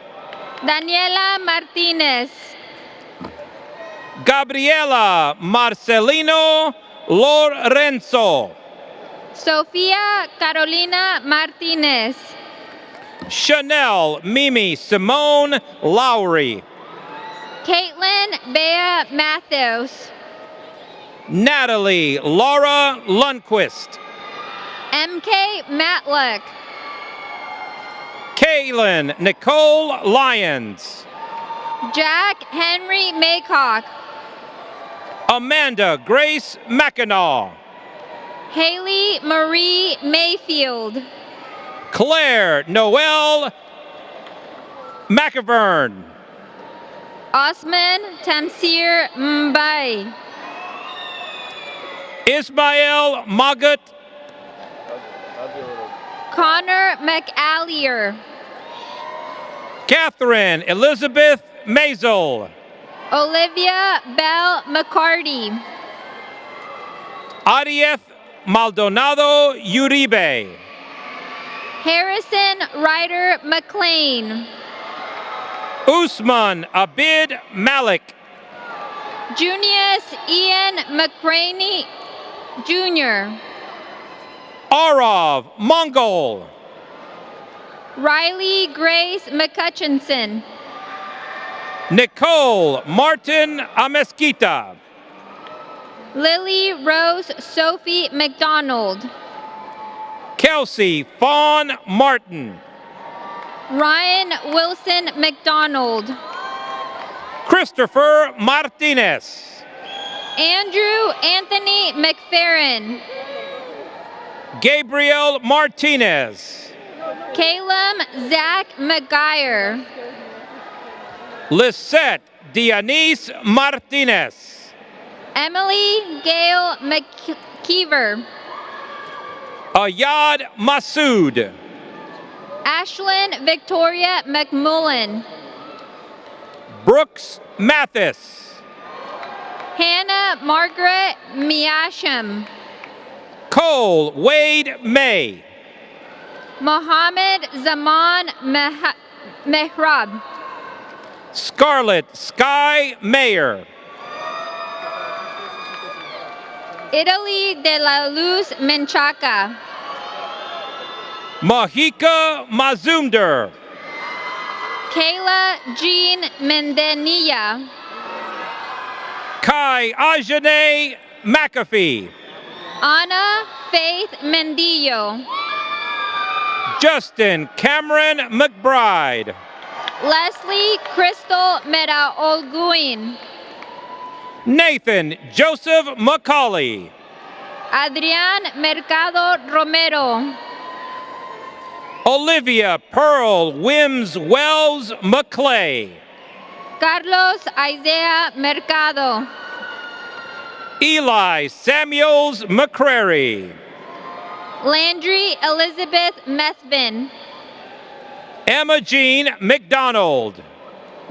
Daniela Martinez. Gabriela Marcelino Lorenzo. Sofia Carolina Martinez. Chanel Mimi Simone Lowry. Caitlin Bea Mathews. Natalie Laura Lundquist. MK Matlock. Kaylin Nicole Lyons. Jack Henry Maycock. Amanda Grace Mackinac. Haley Marie Mayfield. Claire Noel McIvern. Osman Tamsir Mbai. Ismael Magut. Connor McAllier. Catherine Elizabeth Mazel. Olivia Bell McCarty. Arieth Maldonado Uribe. Harrison Ryder McLean. Usman Abid Malik. Junius Ian McCraney Jr. Arav Mongol. Riley Grace McCutchinson. Nicole Martin Amesquita. Lily Rose Sophie McDonald. Kelsey Fawn Martin. Ryan Wilson McDonald. Christopher Martinez. Andrew Anthony McFerrin. Gabriel Martinez. Caleb Zach McGuire. Lisette Dianice Martinez. Emily Gail McKeever. Ayad Masood. Ashlyn Victoria McMullen. Brooks Mathis. Hannah Margaret Miasham. Cole Wade May. Mohammed Zaman Mehrab. Scarlett Sky Mayer. Italy de la Luz Menchaca. Mahika Mazumder. Kayla Jean Mendenilla. Kai Ajane McAfee. Anna Faith Mendillo. Justin Cameron McBride. Leslie Crystal Meraolguin. Nathan Joseph McCauley. Adrian Mercado Romero. Olivia Pearl Wims Wells McClay. Carlos Isaiah Mercado. Eli Samuels McCrary. Landry Elizabeth Methvin. Emma Jean McDonald.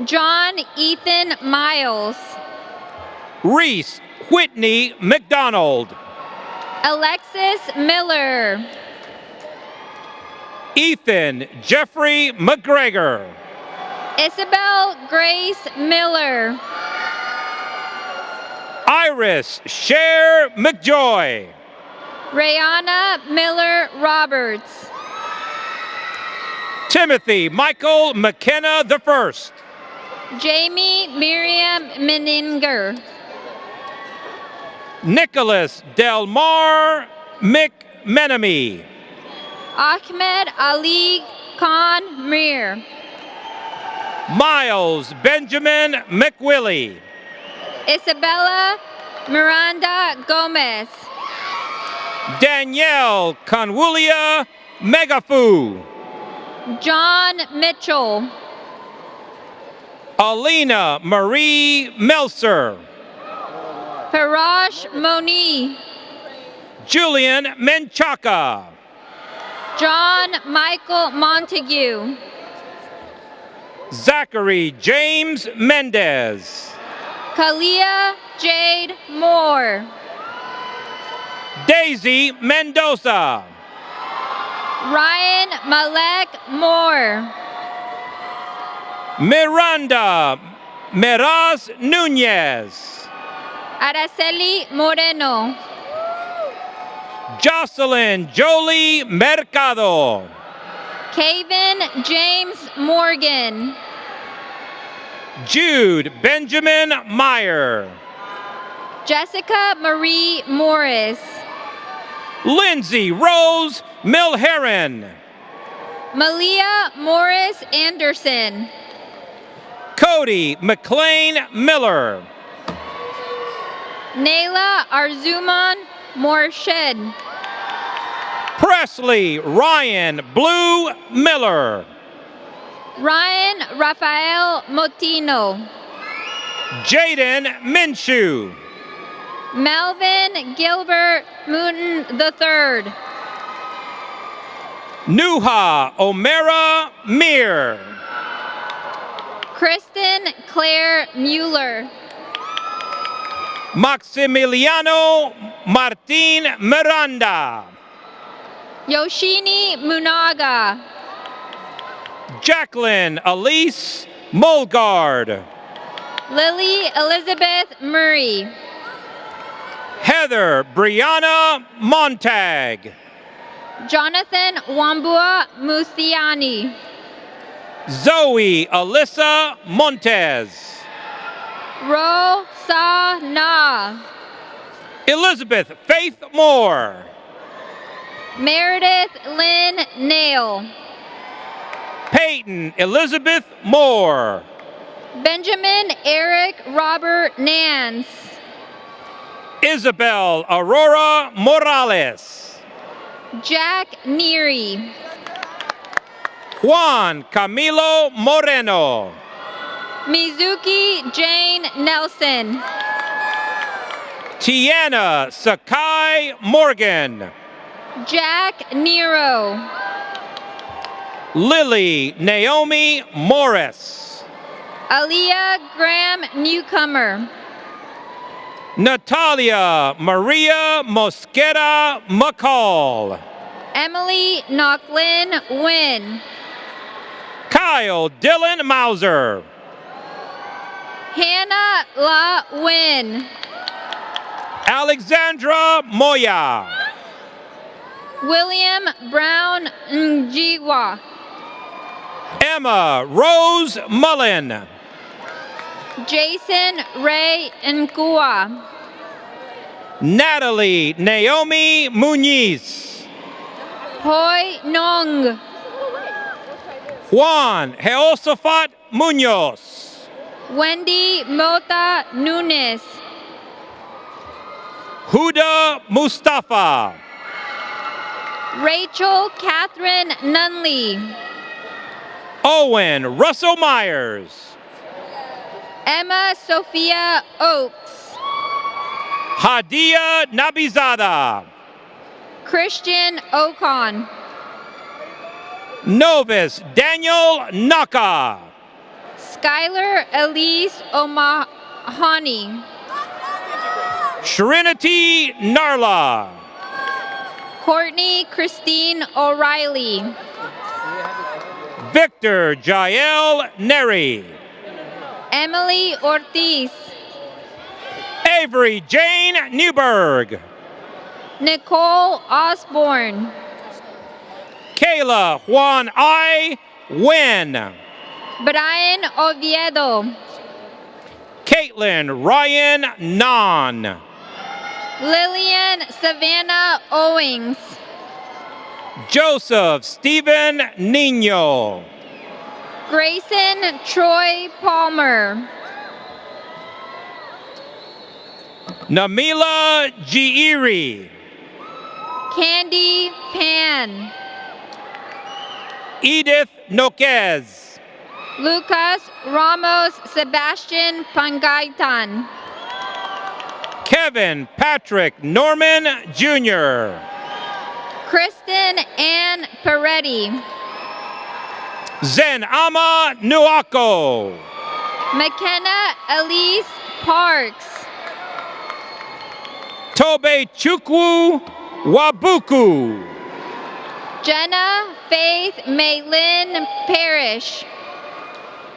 John Ethan Miles. Reese Whitney McDonald. Alexis Miller. Ethan Jeffrey McGregor. Isabel Grace Miller. Iris Cher McJoy. Rayana Miller Roberts. Timothy Michael McKenna I. Jamie Miriam Meninger. Nicholas Delmar McMenemy. Ahmed Ali Khan Mir. Miles Benjamin McWillie. Isabella Miranda Gomez. Danielle Conwulia Megafu. John Mitchell. Alina Marie Melser. Parash Moni. Julian Menchaca. John Michael Montague. Zachary James Mendez. Kalia Jade Moore. Daisy Mendoza. Ryan Malek Moore. Miranda Meraz Nunez. Araceli Moreno. Jocelyn Jolie Mercado. Caven James Morgan. Jude Benjamin Meyer. Jessica Marie Morris. Lindsay Rose Milheron. Malia Morris Anderson. Cody McLean Miller. Nayla Arzuman Morshed. Presley Ryan Blue Miller. Ryan Rafael Motino. Jaden Minshew. Melvin Gilbert Mooten III. Nuha Omera Mir. Kristen Claire Mueller. Maximiliano Martin Miranda. Yoshini Munaga. Jacqueline Elise Mulgard. Lily Elizabeth Murray. Heather Brianna Montag. Jonathan Wambua Muthiani. Zoe Alyssa Montez. Ro Sa Na. Elizabeth Faith Moore. Meredith Lynn Nail. Peyton Elizabeth Moore. Benjamin Eric Robert Nance. Isabel Aurora Morales. Jack Neary. Juan Camilo Moreno. Mizuki Jane Nelson. Tiana Sakai Morgan. Jack Nero. Lily Naomi Morris. Aaliyah Graham Newcomer. Natalia Maria Mosqueda McCall. Emily Knocklin Wynn. Kyle Dylan Mauser. Hannah La Wynn. Alexandra Moya. William Brown Njigwa. Emma Rose Mullen. Jason Ray Nkua. Natalie Naomi Muniz. Hoi Nong. Juan Jehoshaphat Munoz. Wendy Mota Nunes. Huda Mustafa. Rachel Catherine Nunley. Owen Russell Myers. Emma Sophia Oakes. Hadia Nabizada. Christian Ocon. Novice Daniel Naka. Skylar Elise O'Mahony. Trinity Narla. Courtney Christine O'Reilly. Victor Jael Neri. Emily Ortiz. Avery Jane Newberg. Nicole Osborne. Kayla Juan I. Wen. Brian Oviedo. Caitlin Ryan Nan. Lillian Savannah Owings. Joseph Stephen Nino. Grayson Troy Palmer. Namila Giiri. Candy Pan. Edith Noquez. Lucas Ramos Sebastian Pangaitan. Kevin Patrick Norman Jr. Kristen Ann Peretti. Zen Ama Nuako. McKenna Elise Parks. Tobe Chukwu Wabuku. Jenna Faith Maylin Parrish.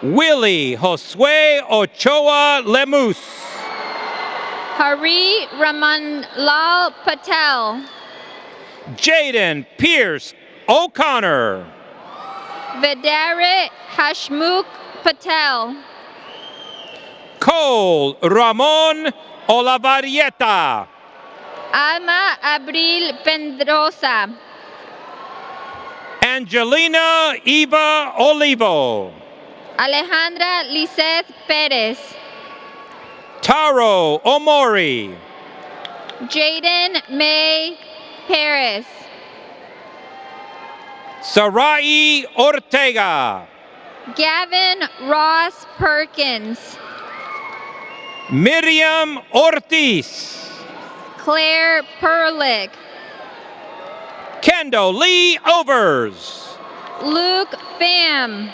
Willie Josue Ochoa Lemus. Hari Ramanlal Patel. Jaden Pierce O'Connor. Vidarit Hashmukh Patel. Cole Ramon Olavarieta. Alma Abril Pendrosa. Angelina Eva Olivo. Alejandra Liseth Perez. Taro Omori. Jaden May Paris. Sarai Ortega. Gavin Ross Perkins. Miriam Ortiz. Claire Perlick. Kendall Lee Overs. Luke Pham.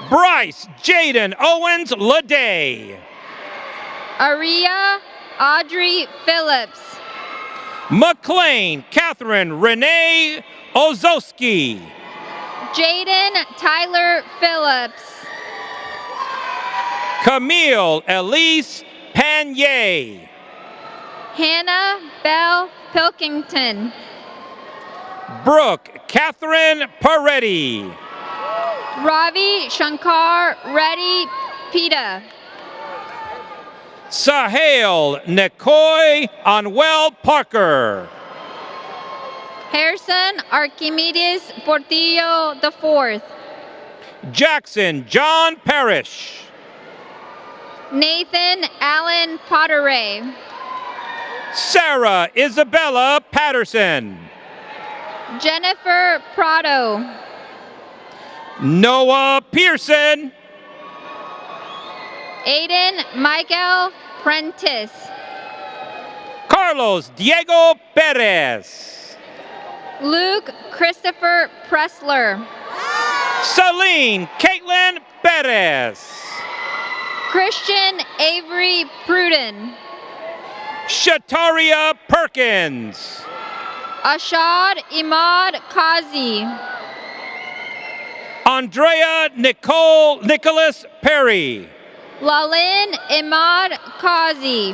Bryce Jaden Owens Leday. Aria Audrey Phillips. McLean Catherine Renee Ozowski. Jaden Tyler Phillips. Camille Elise Panier. Hannah Bell Pilkington. Brooke Catherine Peretti. Ravi Shankar Reddy Pita. Sahel Nikoi Anwell Parker. Harrison Archimedes Portillo IV. Jackson John Parrish. Nathan Allen Potteray. Sarah Isabella Patterson. Jennifer Prado. Noah Pearson. Aiden Michael Prentice. Carlos Diego Perez. Luke Christopher Pressler. Celine Caitlin Perez. Christian Avery Pruden. Shataria Perkins. Ashad Imad Kazi. Andrea Nicholas Perry. Lalin Imad Kazi.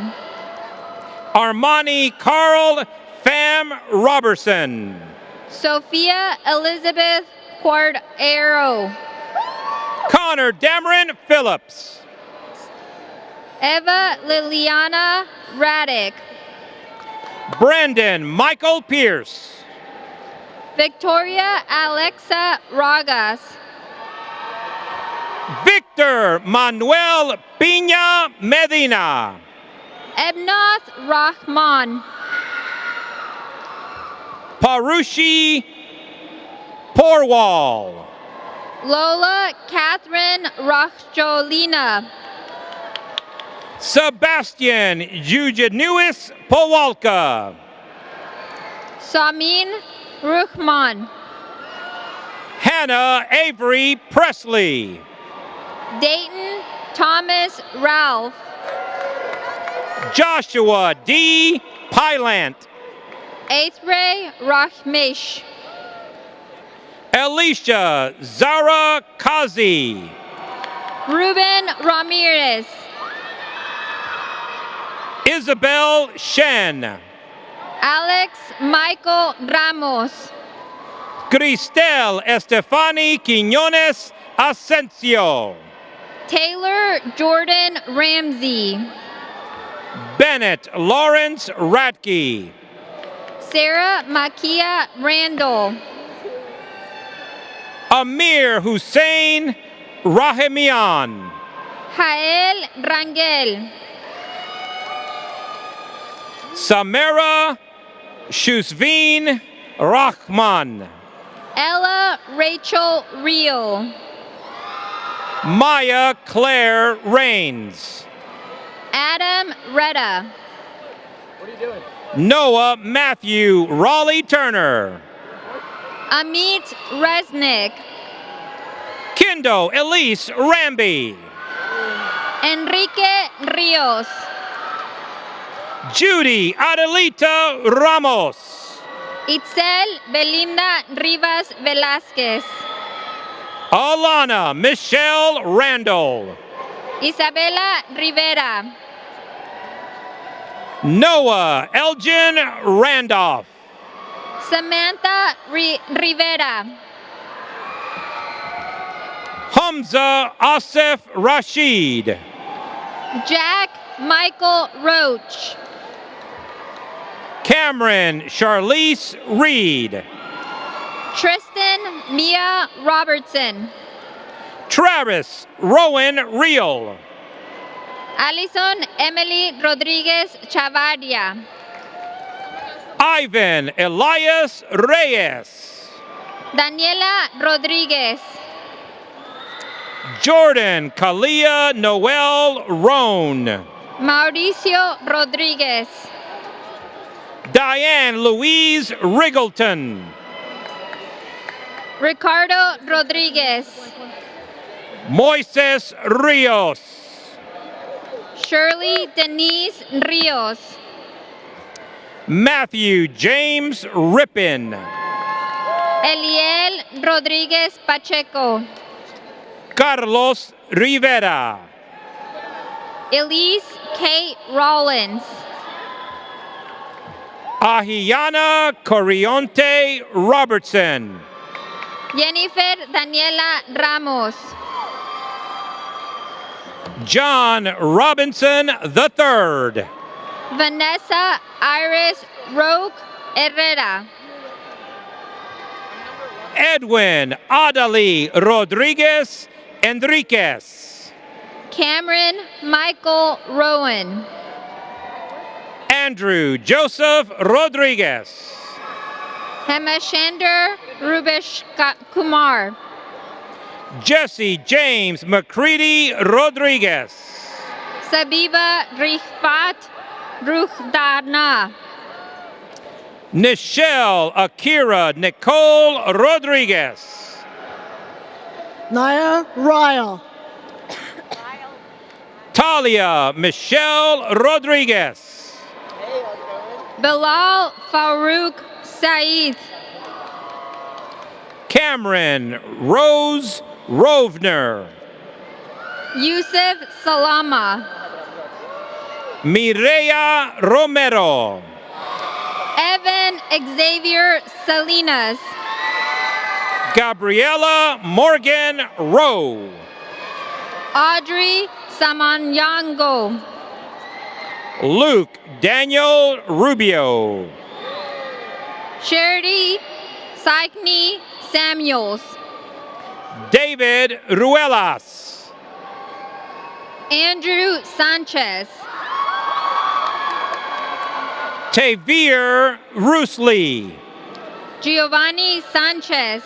Armani Carl Pham Robertson. Sophia Elizabeth Quardero. Connor Dameron Phillips. Eva Liliana Raddick. Brandon Michael Pierce. Victoria Alexa Ragas. Victor Manuel Pina Medina. Ebnath Rahman. Parushi Porwal. Lola Catherine Rachjolina. Sebastian Eugenuis Powalka. Samin Ruchman. Hannah Avery Presley. Dayton Thomas Ralph. Joshua D. Pylant. Aithray Rahmesh. Alicia Zara Kazi. Ruben Ramirez. Isabel Shen. Alex Michael Ramos. Cristel Estefani Quiñones Asensio. Taylor Jordan Ramsey. Bennett Lawrence Ratke. Sarah Makia Randall. Amir Hussein Rahimian. Jael Rangel. Samara Shusvin Rahman. Ella Rachel Reel. Maya Claire Rains. Adam Retta. What are you doing? Noah Matthew Raleigh Turner. Amit Resnick. Kindo Elise Ramby. Enrique Rios. Judy Adelita Ramos. Itzel Belinda Rivas Velázquez. Alana Michelle Randall. Isabela Rivera. Noah Elgin Randolph. Samantha Rivera. Hamza Asif Rashid. Jack Michael Roach. Cameron Charlize Reed. Tristan Mia Robertson. Travis Rowan Reel. Alison Emily Rodriguez Chavadia. Ivan Elias Reyes. Daniela Rodriguez. Jordan Kalia Noel Roan. Mauricio Rodriguez. Diane Louise Riggleton. Ricardo Rodriguez. Moises Rios. Shirley Denise Rios. Matthew James Rippin. Eliel Rodriguez Pacheco. Carlos Rivera. Elise Kate Rollins. Ahiana Corionte Robertson. Jennifer Daniela Ramos. John Robinson III. Vanessa Iris Roque Herrera. Edwin Adali Rodriguez Enriquez. Cameron Michael Rowan. Andrew Joseph Rodriguez. Hemashander Rubesh Kumar. Jesse James McCready Rodriguez. Sabiba Rifat Ruhdana. Nichelle Akira Nicole Rodriguez. Naya Ryle. Talia Michelle Rodriguez. Bilal Farouk Saeed. Cameron Rose Rovner. Yusuf Salama. Mireya Romero. Evan Xavier Salinas. Gabriela Morgan Rowe. Audrey Samanyango. Luke Daniel Rubio. Charity Saikni Samuels. David Ruelas. Andrew Sanchez. Tavir Rusli. Giovanni Sanchez.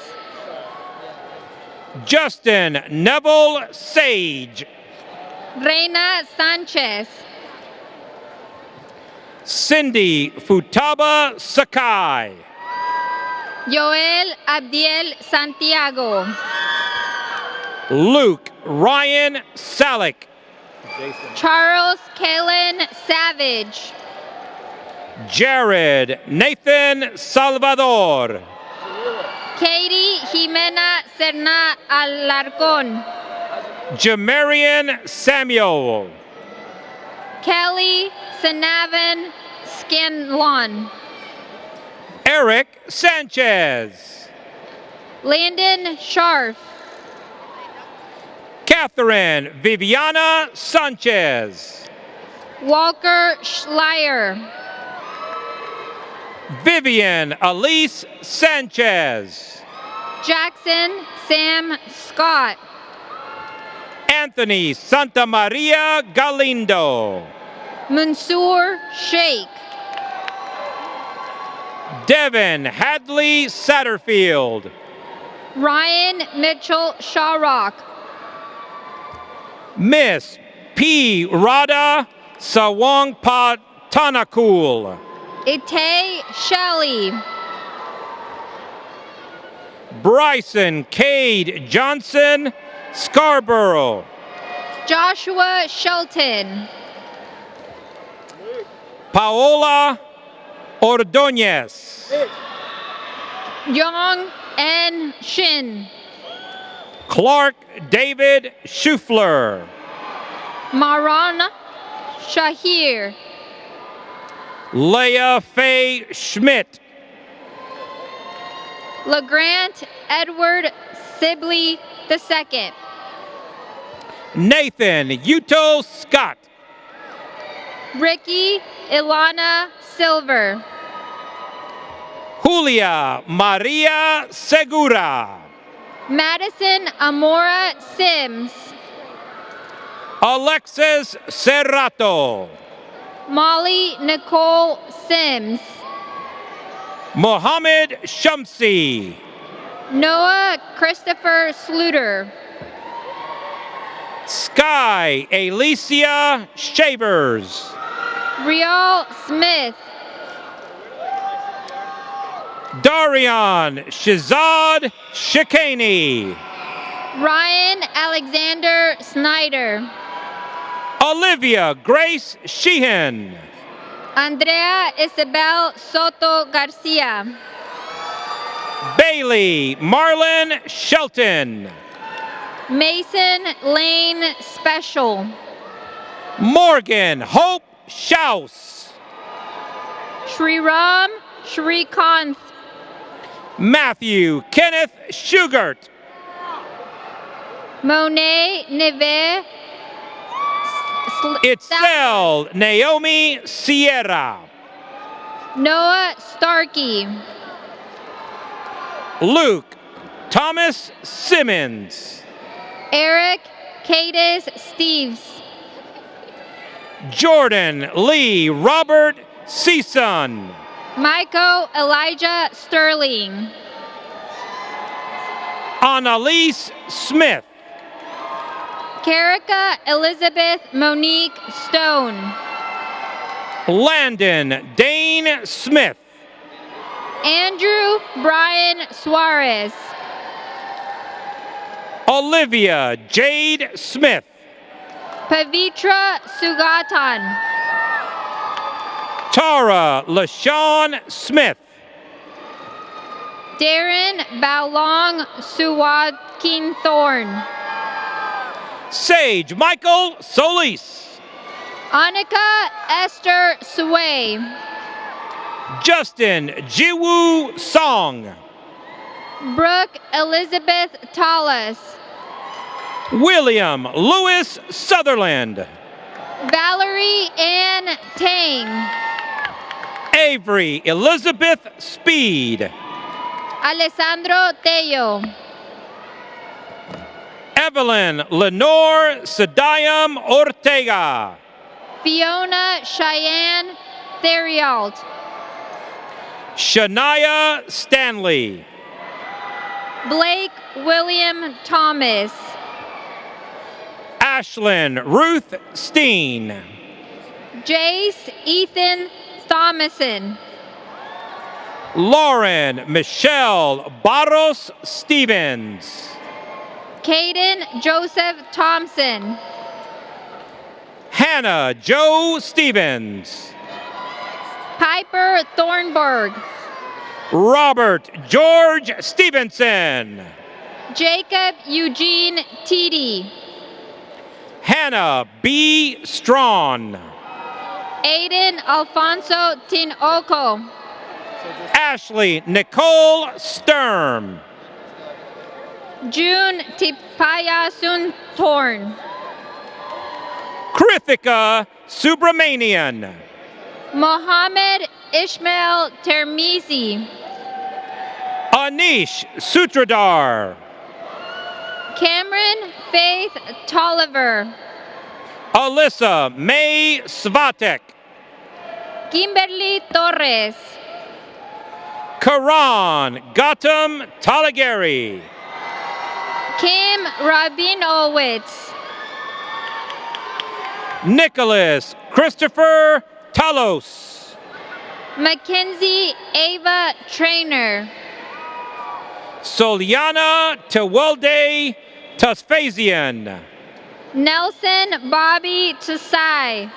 Justin Neville Sage. Reina Sanchez. Cindy Futaba Sakai. Joel Abdiel Santiago. Luke Ryan Salick. Charles Kalen Savage. Jared Nathan Salvador. Katie Jimena Serna Alarcon. Jamarian Samuel. Kelly Sanavan Scanlon. Eric Sanchez. Landon Scharf. Catherine Viviana Sanchez. Walker Schleier. Vivian Elise Sanchez. Jackson Sam Scott. Anthony Santa Maria Galindo. Mansoor Sheikh. Devin Hadley Satterfield. Ryan Mitchell Shawrock. Miss P. Radha Sawangpa Tanakul. Itay Shelley. Bryson Cade Johnson Scarborough. Joshua Shelton. Paola Ordonez. Yong N. Shin. Clark David Schufler. Maran Shahir. Leah Faye Schmidt. LeGrant Edward Sibley II. Nathan Uto Scott. Ricky Ilana Silver. Julia Maria Segura. Madison Amora Sims. Alexis Serrato. Molly Nicole Sims. Mohammed Shamsi. Noah Christopher Sluter. Sky Alicia Shavers. Rial Smith. Darian Shazad Shikani. Ryan Alexander Snyder. Olivia Grace Sheehan. Andrea Isabel Soto Garcia. Bailey Marlon Shelton. Mason Lane Special. Morgan Hope Schaus. Shriram Shrikanth. Matthew Kenneth Schugart. Monet Neve. Itzel Naomi Sierra. Noah Starkey. Luke Thomas Simmons. Eric Cadis Steves. Jordan Lee Robert Season. Michael Elijah Sterling. Annalise Smith. Karika Elizabeth Monique Stone. Landon Dane Smith. Andrew Brian Suarez. Olivia Jade Smith. Pavitra Sugatan. Tara LaShawn Smith. Darren Baulong Suwakin Thorne. Sage Michael Solis. Annika Esther Sway. Justin Jiwoo Song. Brooke Elizabeth Tallis. William Lewis Sutherland. Valerie Ann Tang. Avery Elizabeth Speed. Alessandro Tello. Evelyn Lenore Sedayam Ortega. Fiona Cheyenne Theriault. Shania Stanley. Blake William Thomas. Ashlyn Ruth Steen. Jace Ethan Thomason. Lauren Michelle Barros Stevens. Caden Joseph Thompson. Hannah Joe Stevens. Piper Thornburg. Robert George Stevenson. Jacob Eugene Teedy. Hannah B. Strawn. Aiden Alfonso Tinoco. Ashley Nicole Sturm. June Tipayasun Torn. Krithika Subramanian. Mohammed Ishmael Termisi. Anish Sutradar. Cameron Faith Tolliver. Alyssa May Svatek. Kimberly Torres. Karan Gautam Talageri. Kim Rabinowitz. Nicholas Christopher Talos. Mackenzie Ava Trainer. Soliana Tewolde Tasfazian. Nelson Bobby Tsai.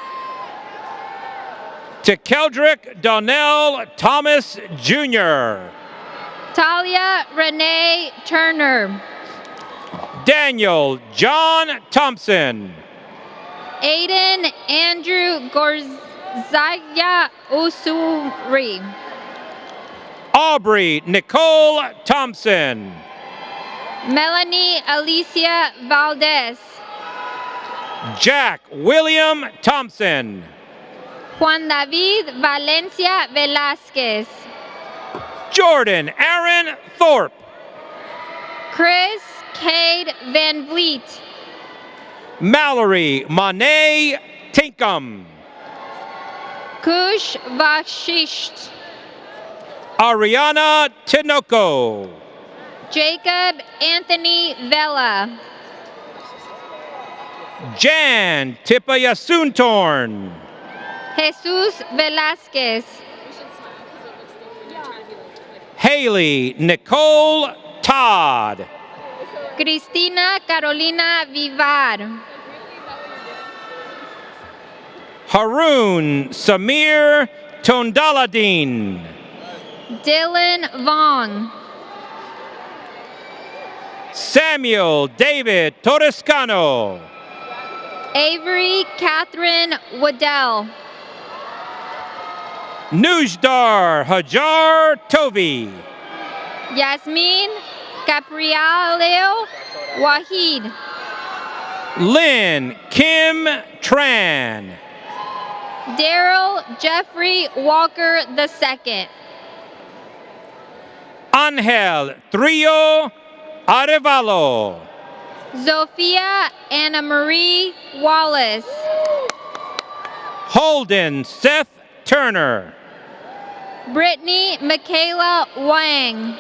Tekeldrick Donnell Thomas Jr. Talia Renee Turner. Daniel John Thompson. Aiden Andrew Gorzaya Usuri. Aubrey Nicole Thompson. Melanie Alicia Valdez. Jack William Thompson. Juan David Valencia Velasquez. Jordan Aaron Thorpe. Chris Cade Van Vliet. Mallory Monet Tinkham. Kush Vashisht. Ariana Tinoco. Jacob Anthony Vela. Jan Tipayasuntorn. Jesus Velasquez. Haley Nicole Todd. Cristina Carolina Vivar. Harun Samir Tondaladin. Dylan Vong. Samuel David Torrescano. Avery Catherine Waddell. Nujdar Hajar Tovi. Yasmin Caprialeo Wahid. Lynn Kim Tran. Daryl Jeffrey Walker II. Angel Trio Arevalo. Zofia Anna Marie Wallace. Holden Seth Turner. Brittany Michaela Wang.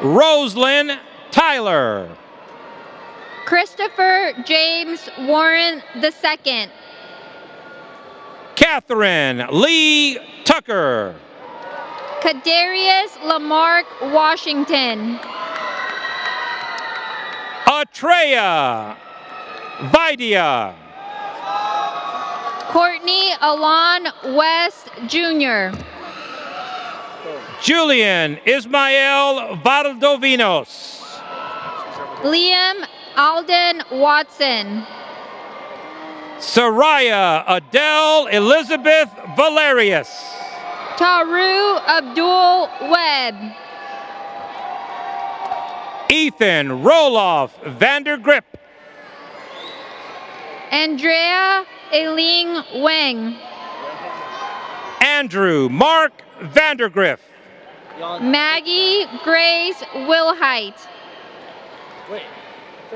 Roslyn Tyler. Christopher James Warren II. Catherine Lee Tucker. Kadarius Lamarck Washington. Atreya Vidia. Courtney Alon West Jr. Julian Ismael Valdovinos. Liam Alden Watson. Soraya Adele Elizabeth Valerius. Taru Abdul Webb. Ethan Roloff Vandergrip. Andrea Eiling Wang. Andrew Mark Vandergriff. Maggie Grace Wilhite.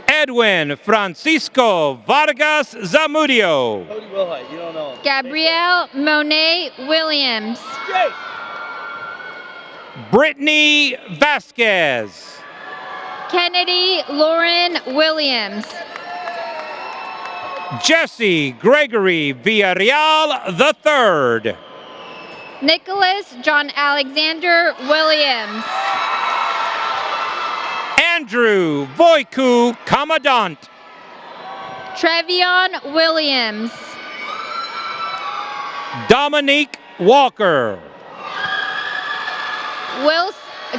Edwin Francisco Vargas Zamudio. Gabrielle Monet Williams. Brittany Vasquez. Kennedy Lauren Williams. Jesse Gregory Villarreal III. Nicholas John Alexander Williams. Andrew Voiku Commandant. Trevion Williams. Dominique Walker.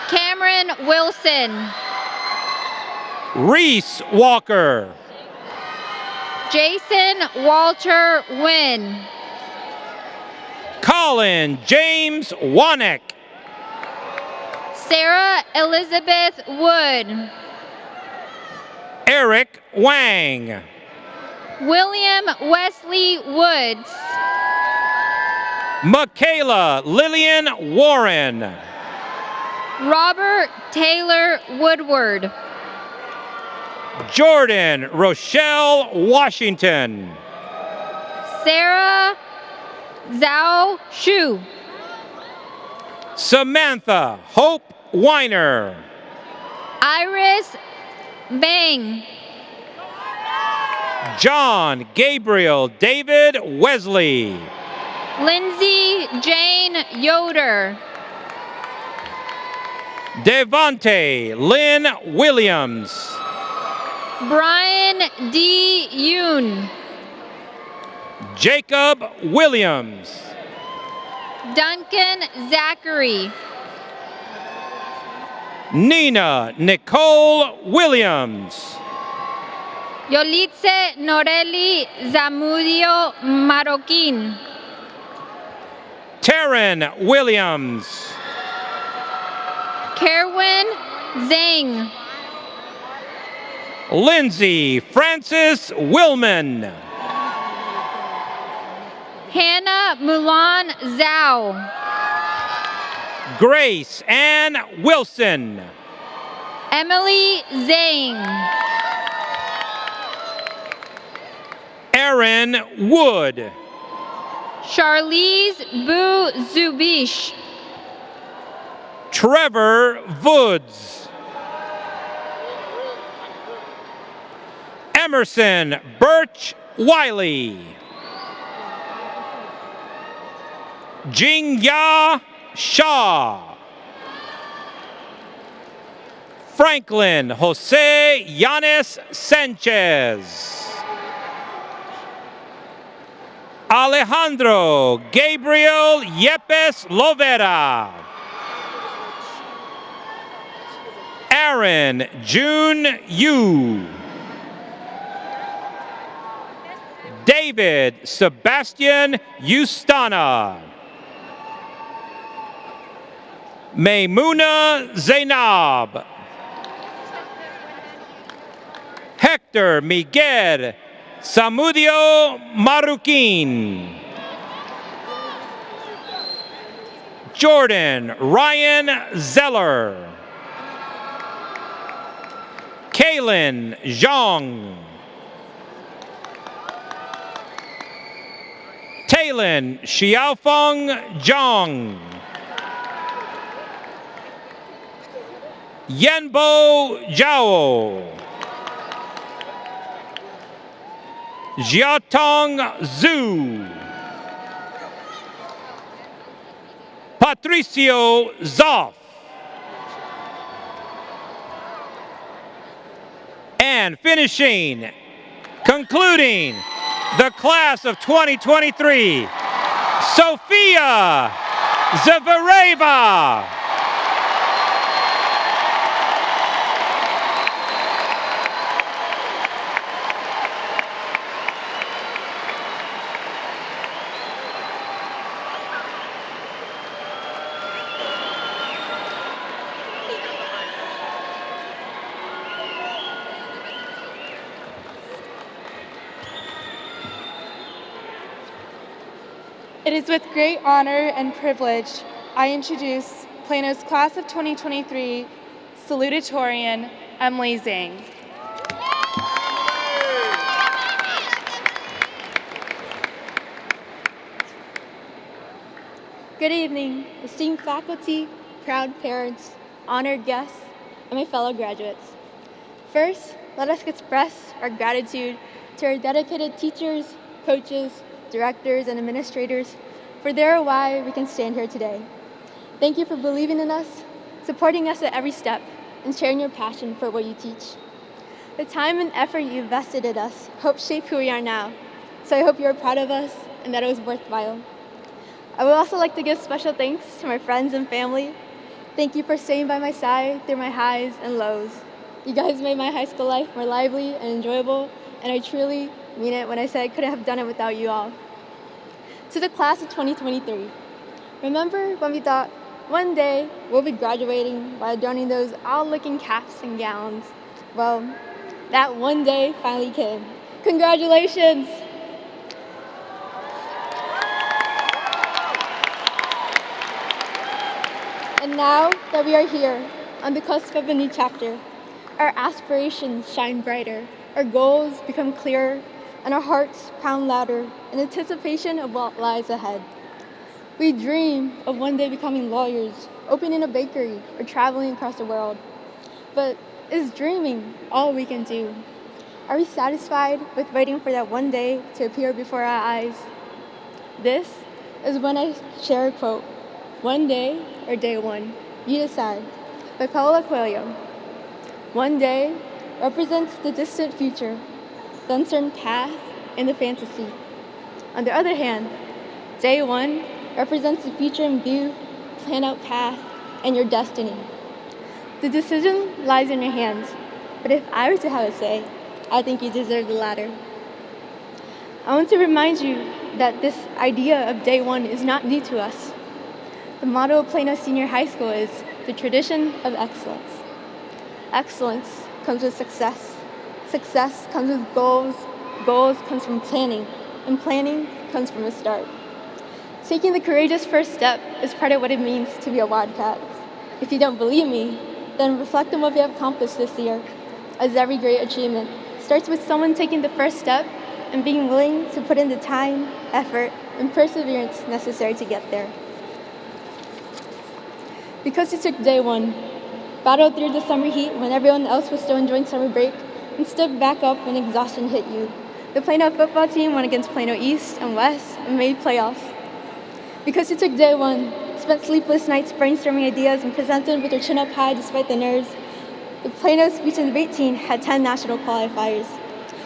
Cameron Wilson. Reese Walker. Jason Walter Wynn. Colin James Wanek. Sarah Elizabeth Wood. Eric Wang. William Wesley Woods. Michaela Lillian Warren. Robert Taylor Woodward. Jordan Rochelle Washington. Sarah Zhao Shu. Samantha Hope Weiner. Iris Bang. John Gabriel David Wesley. Lindsay Jane Yoder. Devontae Lynn Williams. Brian D. Yoon. Jacob Williams. Duncan Zachary. Nina Nicole Williams. Yolitze Noreli Zamudio Marroquín. Taryn Williams. Kerwin Zhang. Lindsay Francis Willman. Hannah Mulan Zhao. Grace Ann Wilson. Emily Zhang. Aaron Wood. Charlize Bu Zubish. Trevor Woods. Emerson Birch Wiley. Jingya Shaw. Franklin Jose Yanis Sanchez. Alejandro Gabriel Yepes Lovera. Aaron June Yu. David Sebastian Ustana. Maymuna Zainab. Hector Miguel Samudio Marukin. Jordan Ryan Zeller. Kaylin Zhang. Taylin Xiaofeng Zhang. Yenbo Zhao. Jiatong Zhu. Patricio Zoff. And finishing, concluding the class of 2023, Sofia Zavareva. It is with great honor and privilege I introduce Plano's Class of 2023 salutatorian, Emily Zhang. Good evening, esteemed faculty, proud parents, honored guests, and my fellow graduates. First, let us express our gratitude to our dedicated teachers, coaches, directors, and administrators, for they are why we can stand here today. Thank you for believing in us, supporting us at every step, and sharing your passion for what you teach. The time and effort you invested in us helped shape who we are now, so I hope you are proud of us and that it was worthwhile. I would also like to give special thanks to my friends and family. Thank you for staying by my side through my highs and lows. You guys made my high school life more lively and enjoyable, and I truly mean it when I say I couldn't have done it without you all. To the class of 2023, remember when we thought one day we'll be graduating while donning those odd-looking caps and gowns? Well, that one day finally came. Congratulations! And now that we are here on the cusp of a new chapter, our aspirations shine brighter, our goals become clearer, and our hearts pound louder in anticipation of what lies ahead. We dream of one day becoming lawyers, opening a bakery, or traveling across the world. But is dreaming all we can do? Are we satisfied with waiting for that one day to appear before our eyes? This is when I share a quote, "One day or day one, you decide," by Paulo Coelho. One day represents the distant future, the uncertain path, and the fantasy. On the other hand, day one represents the future in view, planned out path, and your destiny. The decision lies in your hands, but if I were to have a say, I think you deserve the latter. I want to remind you that this idea of day one is not new to us. The motto of Plano Senior High School is the tradition of excellence. Excellence comes with success. Success comes with goals. Goals comes from planning, and planning comes from a start. Taking the courageous first step is part of what it means to be a Wildcat. If you don't believe me, then reflect on what we have accomplished this year, as every great achievement starts with someone taking the first step and being willing to put in the time, effort, and perseverance necessary to get there. Because you took day one, battled through the summer heat when everyone else was still enjoying summer break, and stood back up when exhaustion hit you, the Plano football team went against Plano East and West and made playoffs. Because you took day one, spent sleepless nights brainstorming ideas and presented with your chin up high despite the nerves, the Plano speech and debate team had 10 national qualifiers.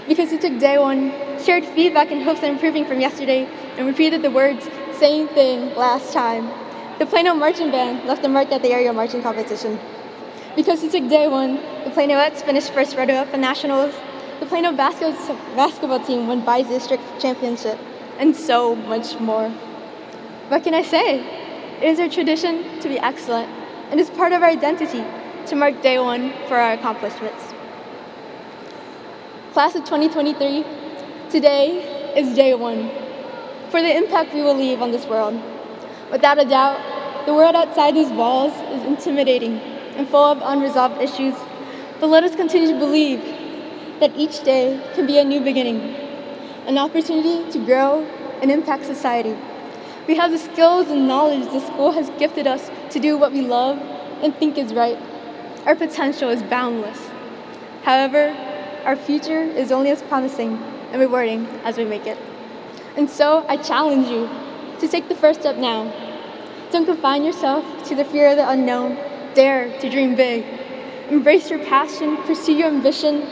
Because you took day one, shared feedback in hopes of improving from yesterday, and repeated the words, "Same thing, last time." The Plano Marching Band left a mark at the area marching competition. Because he took day one, the Planoettes finished first runner-up in nationals, the Plano basketball team won bi-district championship, and so much more. What can I say? It is our tradition to be excellent, and it's part of our identity to mark day one for our accomplishments. Class of 2023, today is day one for the impact we will leave on this world. Without a doubt, the world outside these walls is intimidating and full of unresolved issues, but let us continue to believe that each day can be a new beginning, an opportunity to grow and impact society. We have the skills and knowledge the school has gifted us to do what we love and think is right. Our potential is boundless. However, our future is only as promising and rewarding as we make it. And so I challenge you to take the first step now. Don't confine yourself to the fear of the unknown. Dare to dream big. Embrace your passion, pursue your ambition.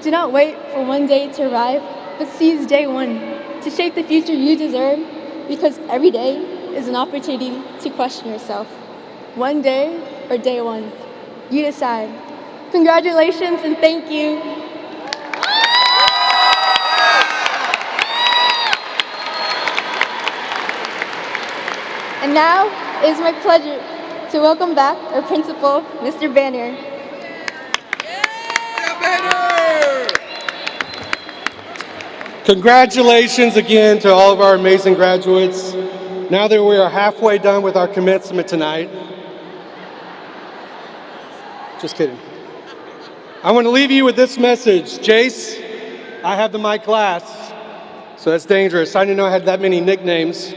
Do not wait for one day to arrive, but seize day one to shape the future you deserve, because every day is an opportunity to question yourself. One day or day one, you decide. Congratulations and thank you. And now it is my pleasure to welcome back our principal, Mr. Banner. Congratulations again to all of our amazing graduates. Now that we are halfway done with our commencement tonight, just kidding. I want to leave you with this message. Jace, I have the mic last, so that's dangerous. I didn't know I had that many nicknames.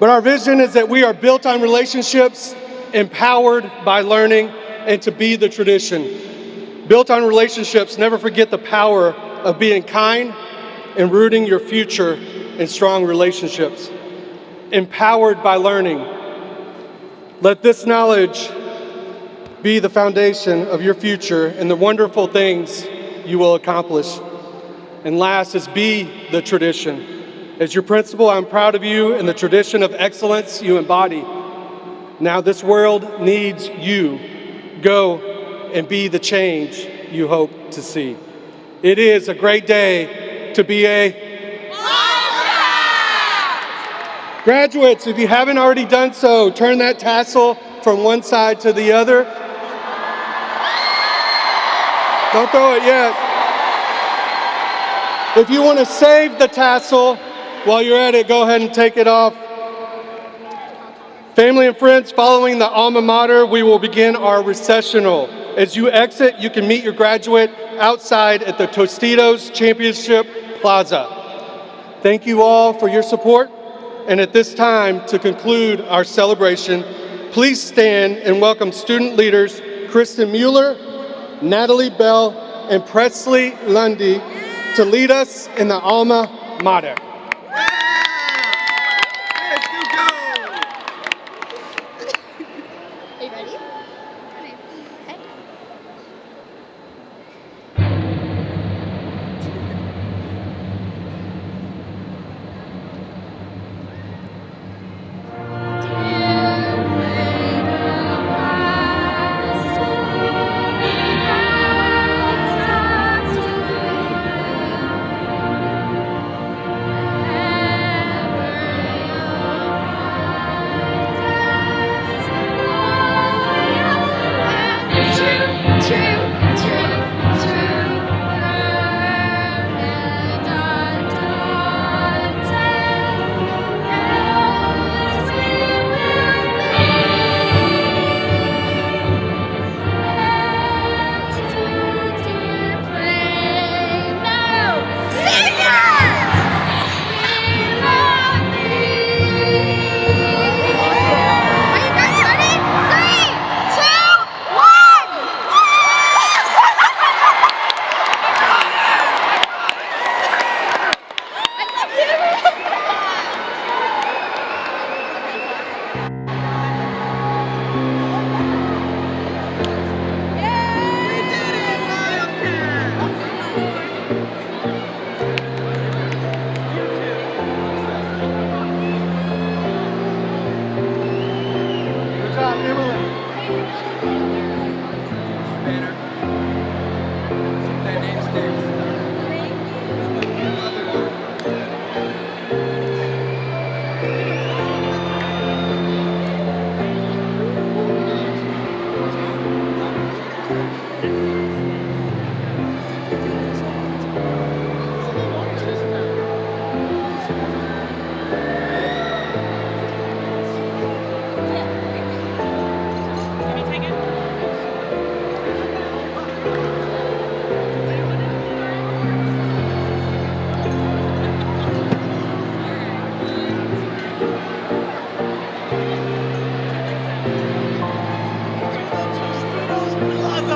But our vision is that we are built on relationships, empowered by learning, and to be the tradition. Built on relationships, never forget the power of being kind and rooting your future in strong relationships. Empowered by learning. Let this knowledge be the foundation of your future and the wonderful things you will accomplish. And last is be the tradition. As your principal, I'm proud of you and the tradition of excellence you embody. Now this world needs you. Go and be the change you hope to see. It is a great day to be a graduates. If you haven't already done so, turn that tassel from one side to the other. Don't throw it yet. If you want to save the tassel, while you're at it, go ahead and take it off. Family and friends, following the alma mater, we will begin our recessional. As you exit, you can meet your graduate outside at the Tostitos Championship Plaza. Thank you all for your support. And at this time, to conclude our celebration, please stand and welcome student leaders Kristen Mueller, Natalie Bell, and Presley Lundy to lead us in the alma mater. Are you ready?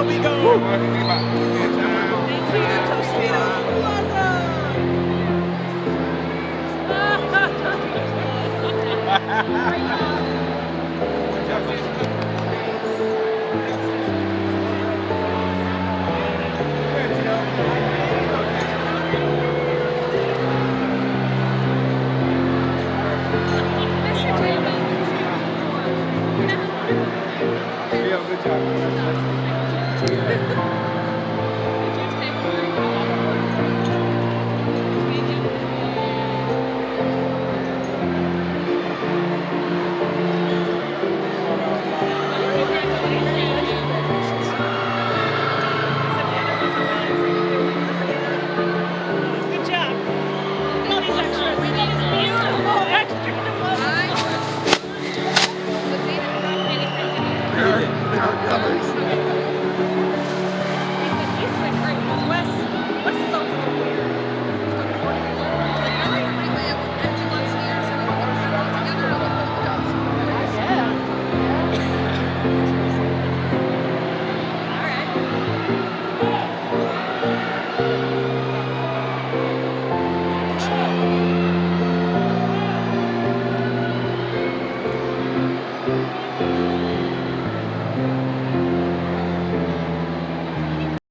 we go. Good job.